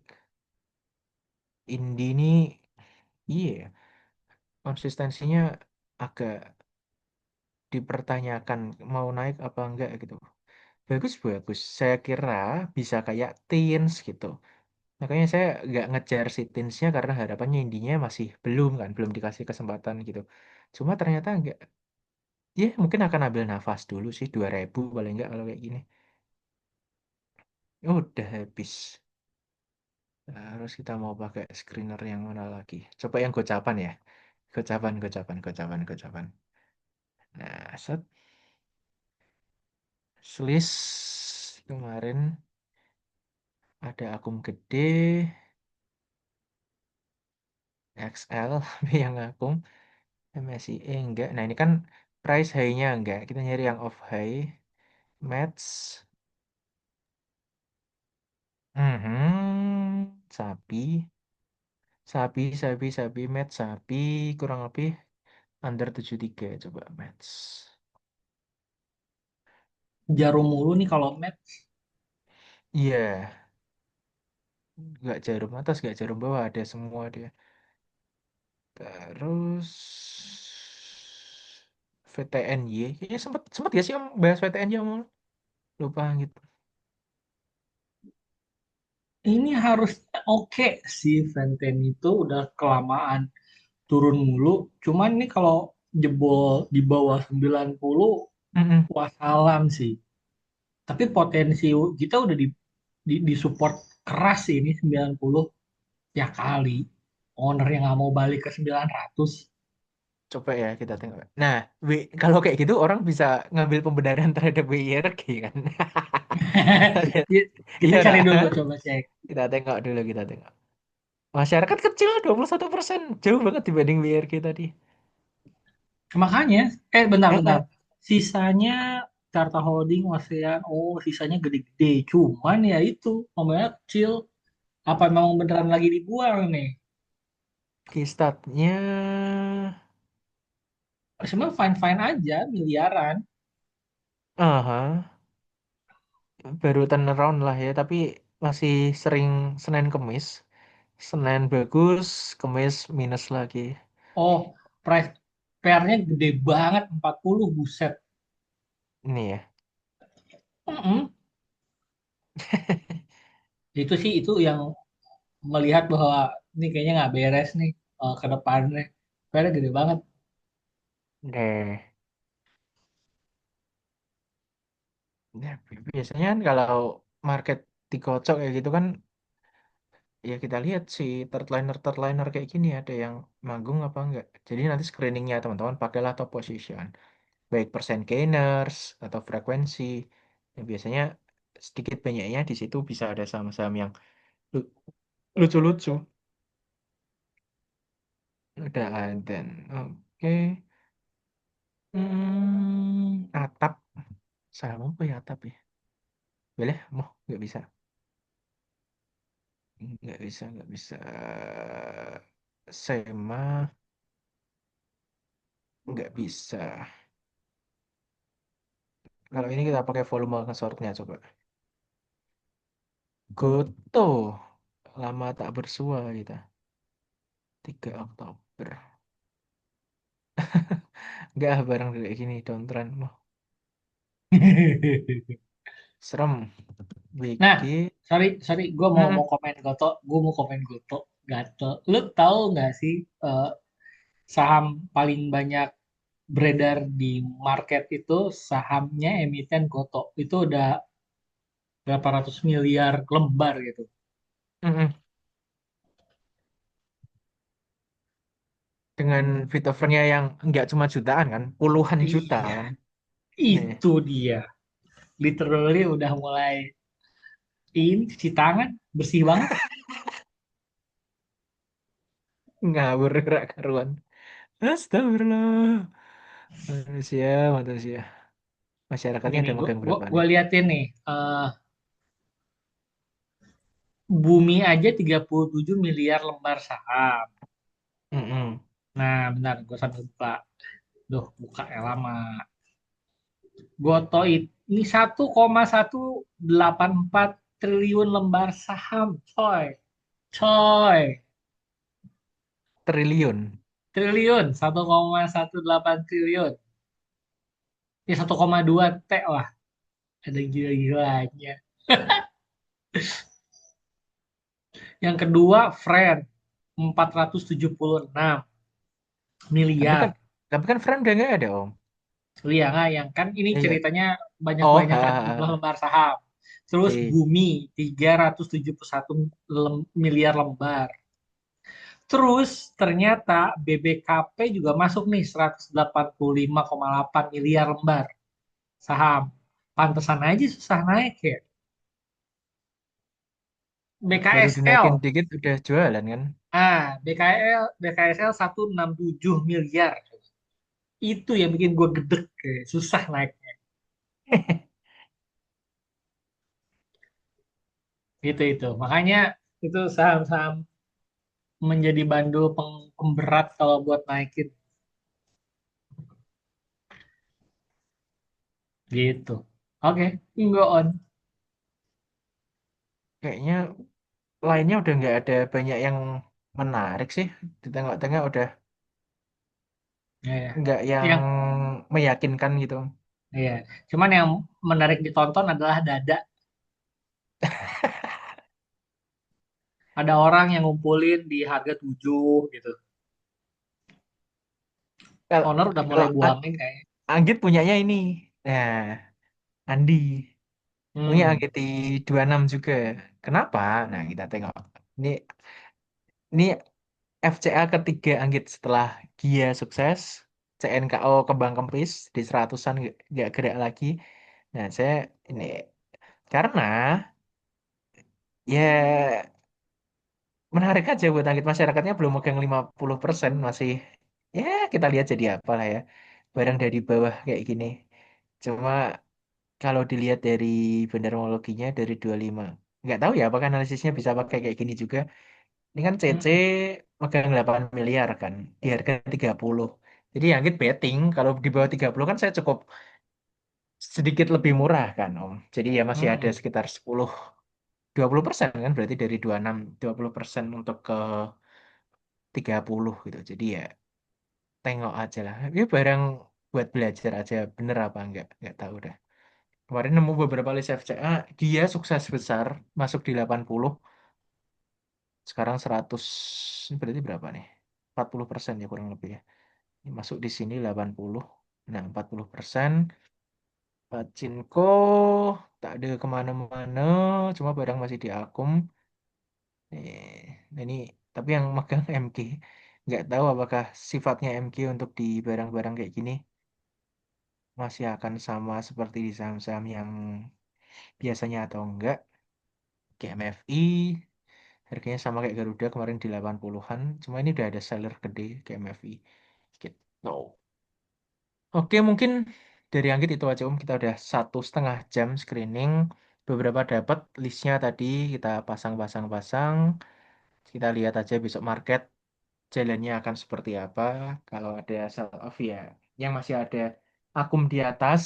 S1: Indi ini iya konsistensinya agak dipertanyakan mau naik apa enggak gitu. Bagus-bagus. Saya kira bisa kayak Teens gitu. Makanya saya nggak ngejar si Teensnya karena harapannya Indinya masih belum kan, belum dikasih kesempatan gitu. Cuma ternyata nggak, ya mungkin akan ambil nafas dulu sih 2000 paling nggak kalau kayak gini. Udah habis. Terus kita mau pakai screener yang mana lagi? Coba yang gocapan ya. Gocapan. Nah, set. Kemarin ada akum gede, XL yang akum. MSIE enggak. Nah, ini kan price high-nya enggak. Kita nyari yang off high. Match. Sapi. Sapi. Match sapi. Kurang lebih under 73. Coba match.
S2: Jarum mulu nih kalau match.
S1: Iya. Enggak jarum atas, enggak jarum bawah. Ada semua dia. Terus... VTNY. Kayaknya sempet, sempet gak sih om bahas VTNY om? Lupa gitu.
S2: Ini harusnya oke sih, Venten itu udah kelamaan turun mulu. Cuman ini kalau jebol di bawah 90,
S1: Mm-mm.
S2: wassalam sih. Tapi potensi kita udah di support keras sih ini 90. Ya kali owner yang nggak mau balik ke 900.
S1: Coba ya kita tengok. Nah, kalau kayak gitu orang bisa ngambil pembenaran terhadap WIRG kan?
S2: Kita
S1: Iya
S2: cari dulu,
S1: kan?
S2: coba cek.
S1: Kita tengok dulu, kita tengok. Masyarakat kecil 21%, jauh banget dibanding WIRG tadi.
S2: Makanya, bentar-bentar.
S1: Heeh.
S2: Sisanya Carta Holding, ASEAN, oh sisanya gede-gede. Cuman ya itu, ngomongnya kecil. Apa memang beneran lagi dibuang nih?
S1: Oke, statnya,
S2: Sebenarnya fine-fine aja, miliaran.
S1: aha, baru turnaround lah ya, tapi masih sering Senin Kemis. Senin bagus, Kemis minus lagi.
S2: Oh, price pairnya gede banget, 40 buset.
S1: Ini ya.
S2: Mm-mm. Itu sih, itu yang melihat bahwa ini kayaknya nggak beres nih ke depannya. Pairnya gede banget.
S1: Deh. Ya, biasanya kan kalau market dikocok kayak gitu kan, ya kita lihat sih third liner kayak gini ada yang manggung apa enggak. Jadi nanti screeningnya teman-teman pakailah top position, baik persen gainers atau frekuensi. Ya, biasanya sedikit banyaknya di situ bisa ada saham-saham yang lu- lucu-lucu. Udah ada. Oke. Atap. Saham apa ya atap ya? Boleh? Mau? Nggak bisa. Nggak bisa, nggak bisa. Sema nggak bisa. Kalau ini kita pakai volume sortnya coba. Goto. Lama tak bersua kita. 3 Oktober. Nggak barang kayak gini downtrend. Wah, serem.
S2: Nah,
S1: WG.
S2: sorry, sorry, gue mau
S1: Mm-mm.
S2: mau komen Goto, gue mau komen Goto, Gato. Lu tahu nggak sih saham paling banyak beredar di market itu sahamnya emiten Goto. Itu udah berapa ratus miliar lembar gitu.
S1: Mm-mm. Dengan fit overnya yang nggak cuma jutaan kan, puluhan juta
S2: Iya,
S1: kan. Nih,
S2: itu dia. Literally udah mulai ini cuci tangan bersih banget.
S1: ngawur gerak karuan. Astagfirullah. Manusia, manusia. Masyarakatnya
S2: Gini,
S1: udah
S2: gue
S1: megang
S2: gua,
S1: berapa
S2: gua
S1: nih?
S2: liatin nih, Bumi aja 37 miliar lembar saham.
S1: Mm-mm.
S2: Nah, benar, gue sambil buka. Duh, buka ya lama. Goto ini 1,184 triliun lembar saham, coy. Coy,
S1: Triliun.
S2: triliun, 1,184 triliun. Ya 1,2 T lah, ada gila-gilanya. Yang kedua, Friend, 476
S1: Tapi kan,
S2: miliar.
S1: tapi kan friend udah nggak ada om.
S2: Iya nggak, yang kan ini
S1: Iya.
S2: ceritanya
S1: Oh,
S2: banyak-banyakan jumlah
S1: ha.
S2: lembar saham. Terus
S1: Si.
S2: Bumi 371 miliar lembar. Terus ternyata BBKP juga masuk nih 185,8 miliar lembar saham. Pantesan aja susah naik ya.
S1: Baru dinaikin
S2: BKSL,
S1: dikit udah jualan kan.
S2: BKSL 167 miliar. Itu yang bikin gue gedek, susah naiknya. Itu. Makanya itu saham-saham menjadi bandul pemberat kalau buat naikin gitu. Oke, go on.
S1: Kayaknya lainnya udah nggak ada banyak yang menarik sih. Di tengah-tengah udah
S2: Ya, ya.
S1: nggak yang
S2: Yang
S1: meyakinkan gitu.
S2: Iya. Cuman yang menarik ditonton adalah dada. Ada orang yang ngumpulin di harga 7 gitu.
S1: Kalau
S2: Owner udah
S1: kalau
S2: mulai buangin kayaknya.
S1: Anggit punyanya ini. Nah, Andi punya
S2: Hmm.
S1: Anggit di 26 juga. Kenapa? Nah, kita tengok. Ini FCA ketiga Anggit setelah Gia sukses, CNKO kembang kempis di seratusan nggak gerak lagi. Nah, saya ini karena ya menarik aja buat Anggit, masyarakatnya belum megang 50%, masih ya kita lihat jadi apa lah ya. Barang dari bawah kayak gini. Cuma kalau dilihat dari bendermologinya dari 25. Nggak tahu ya apakah analisisnya bisa pakai kayak gini juga. Ini kan CC
S2: Mm-mm.
S1: megang 8 miliar kan di harga 30. Jadi yang kita betting kalau di bawah 30 kan saya cukup sedikit lebih murah kan Om. Jadi ya masih ada
S2: Mm-mm.
S1: sekitar 20% kan, berarti dari 26 20% untuk ke 30 gitu. Jadi ya tengok aja lah. Ini barang buat belajar aja bener apa enggak tahu dah. Kemarin nemu beberapa list FCA, dia sukses besar masuk di 80, sekarang 100, ini berarti berapa nih? 40% ya kurang lebih ya. Ini masuk di sini 80. Nah, 40%. Pachinko tak ada kemana-mana, cuma barang masih di akum. Nah ini tapi yang megang MG. Nggak tahu apakah sifatnya MG untuk di barang-barang kayak gini masih akan sama seperti di saham-saham yang biasanya atau enggak. KMFI harganya sama kayak Garuda kemarin di 80-an. Cuma ini udah ada seller gede KMFI. Gitu. Oke, mungkin dari Anggit itu aja Om. Kita udah 1,5 jam screening. Beberapa dapat listnya tadi kita pasang-pasang-pasang. Kita lihat aja besok market jalannya akan seperti apa. Kalau ada sell off ya, yang masih ada akum di atas.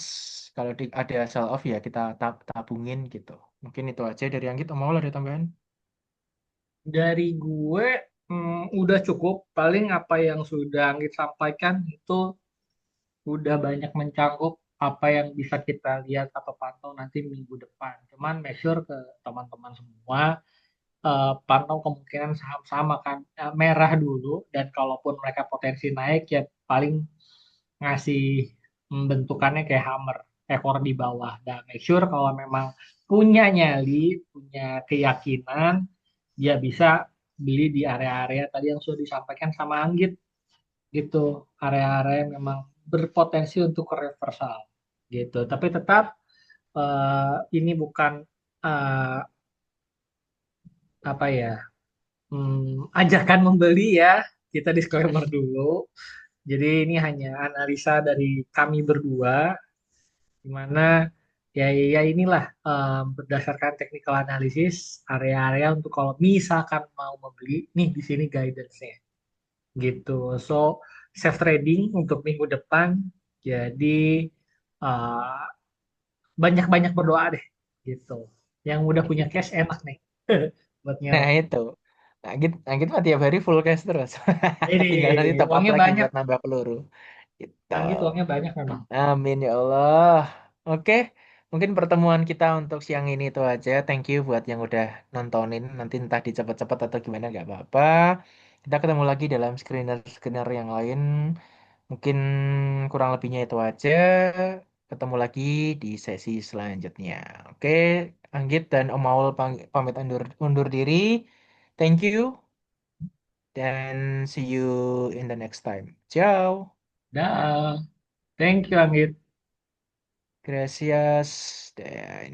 S1: Kalau ada sell off ya kita tabungin gitu. Mungkin itu aja dari Anggit. Om mau ada tambahan?
S2: Dari gue udah cukup. Paling apa yang sudah Anggit sampaikan itu udah banyak mencakup apa yang bisa kita lihat atau pantau nanti minggu depan. Cuman make sure ke teman-teman semua pantau kemungkinan saham-saham akan merah dulu dan kalaupun mereka potensi naik ya paling ngasih bentukannya kayak hammer ekor di bawah. Dan make sure kalau memang punya nyali, punya keyakinan dia bisa beli di area-area tadi yang sudah disampaikan sama Anggit gitu, area-area yang memang berpotensi untuk reversal gitu. Tapi tetap ini bukan eh, apa ya, ajakan membeli ya. Kita disclaimer dulu. Jadi ini hanya analisa dari kami berdua, di mana ya inilah berdasarkan technical analysis area-area untuk kalau misalkan mau membeli, nih di sini guidance-nya gitu. So safe trading untuk minggu depan. Jadi uh, banyak-banyak berdoa deh gitu. Yang udah punya cash enak nih buat
S1: Nah
S2: ngerem.
S1: itu. Anggit mah tiap hari full cash terus.
S2: Ini
S1: Tinggal nanti top up
S2: uangnya
S1: lagi
S2: banyak,
S1: buat nambah peluru. Gitu.
S2: Anggit uangnya banyak memang.
S1: Amin ya Allah. Oke, mungkin pertemuan kita untuk siang ini itu aja. Thank you buat yang udah nontonin. Nanti entah dicepet-cepet atau gimana nggak apa-apa. Kita ketemu lagi dalam screener-screener yang lain. Mungkin kurang lebihnya itu aja. Ketemu lagi di sesi selanjutnya. Oke, Anggit dan Om Aul pamit undur diri. Thank you dan see you in the next time. Ciao.
S2: Dah, thank you Anggit.
S1: Gracias. Dan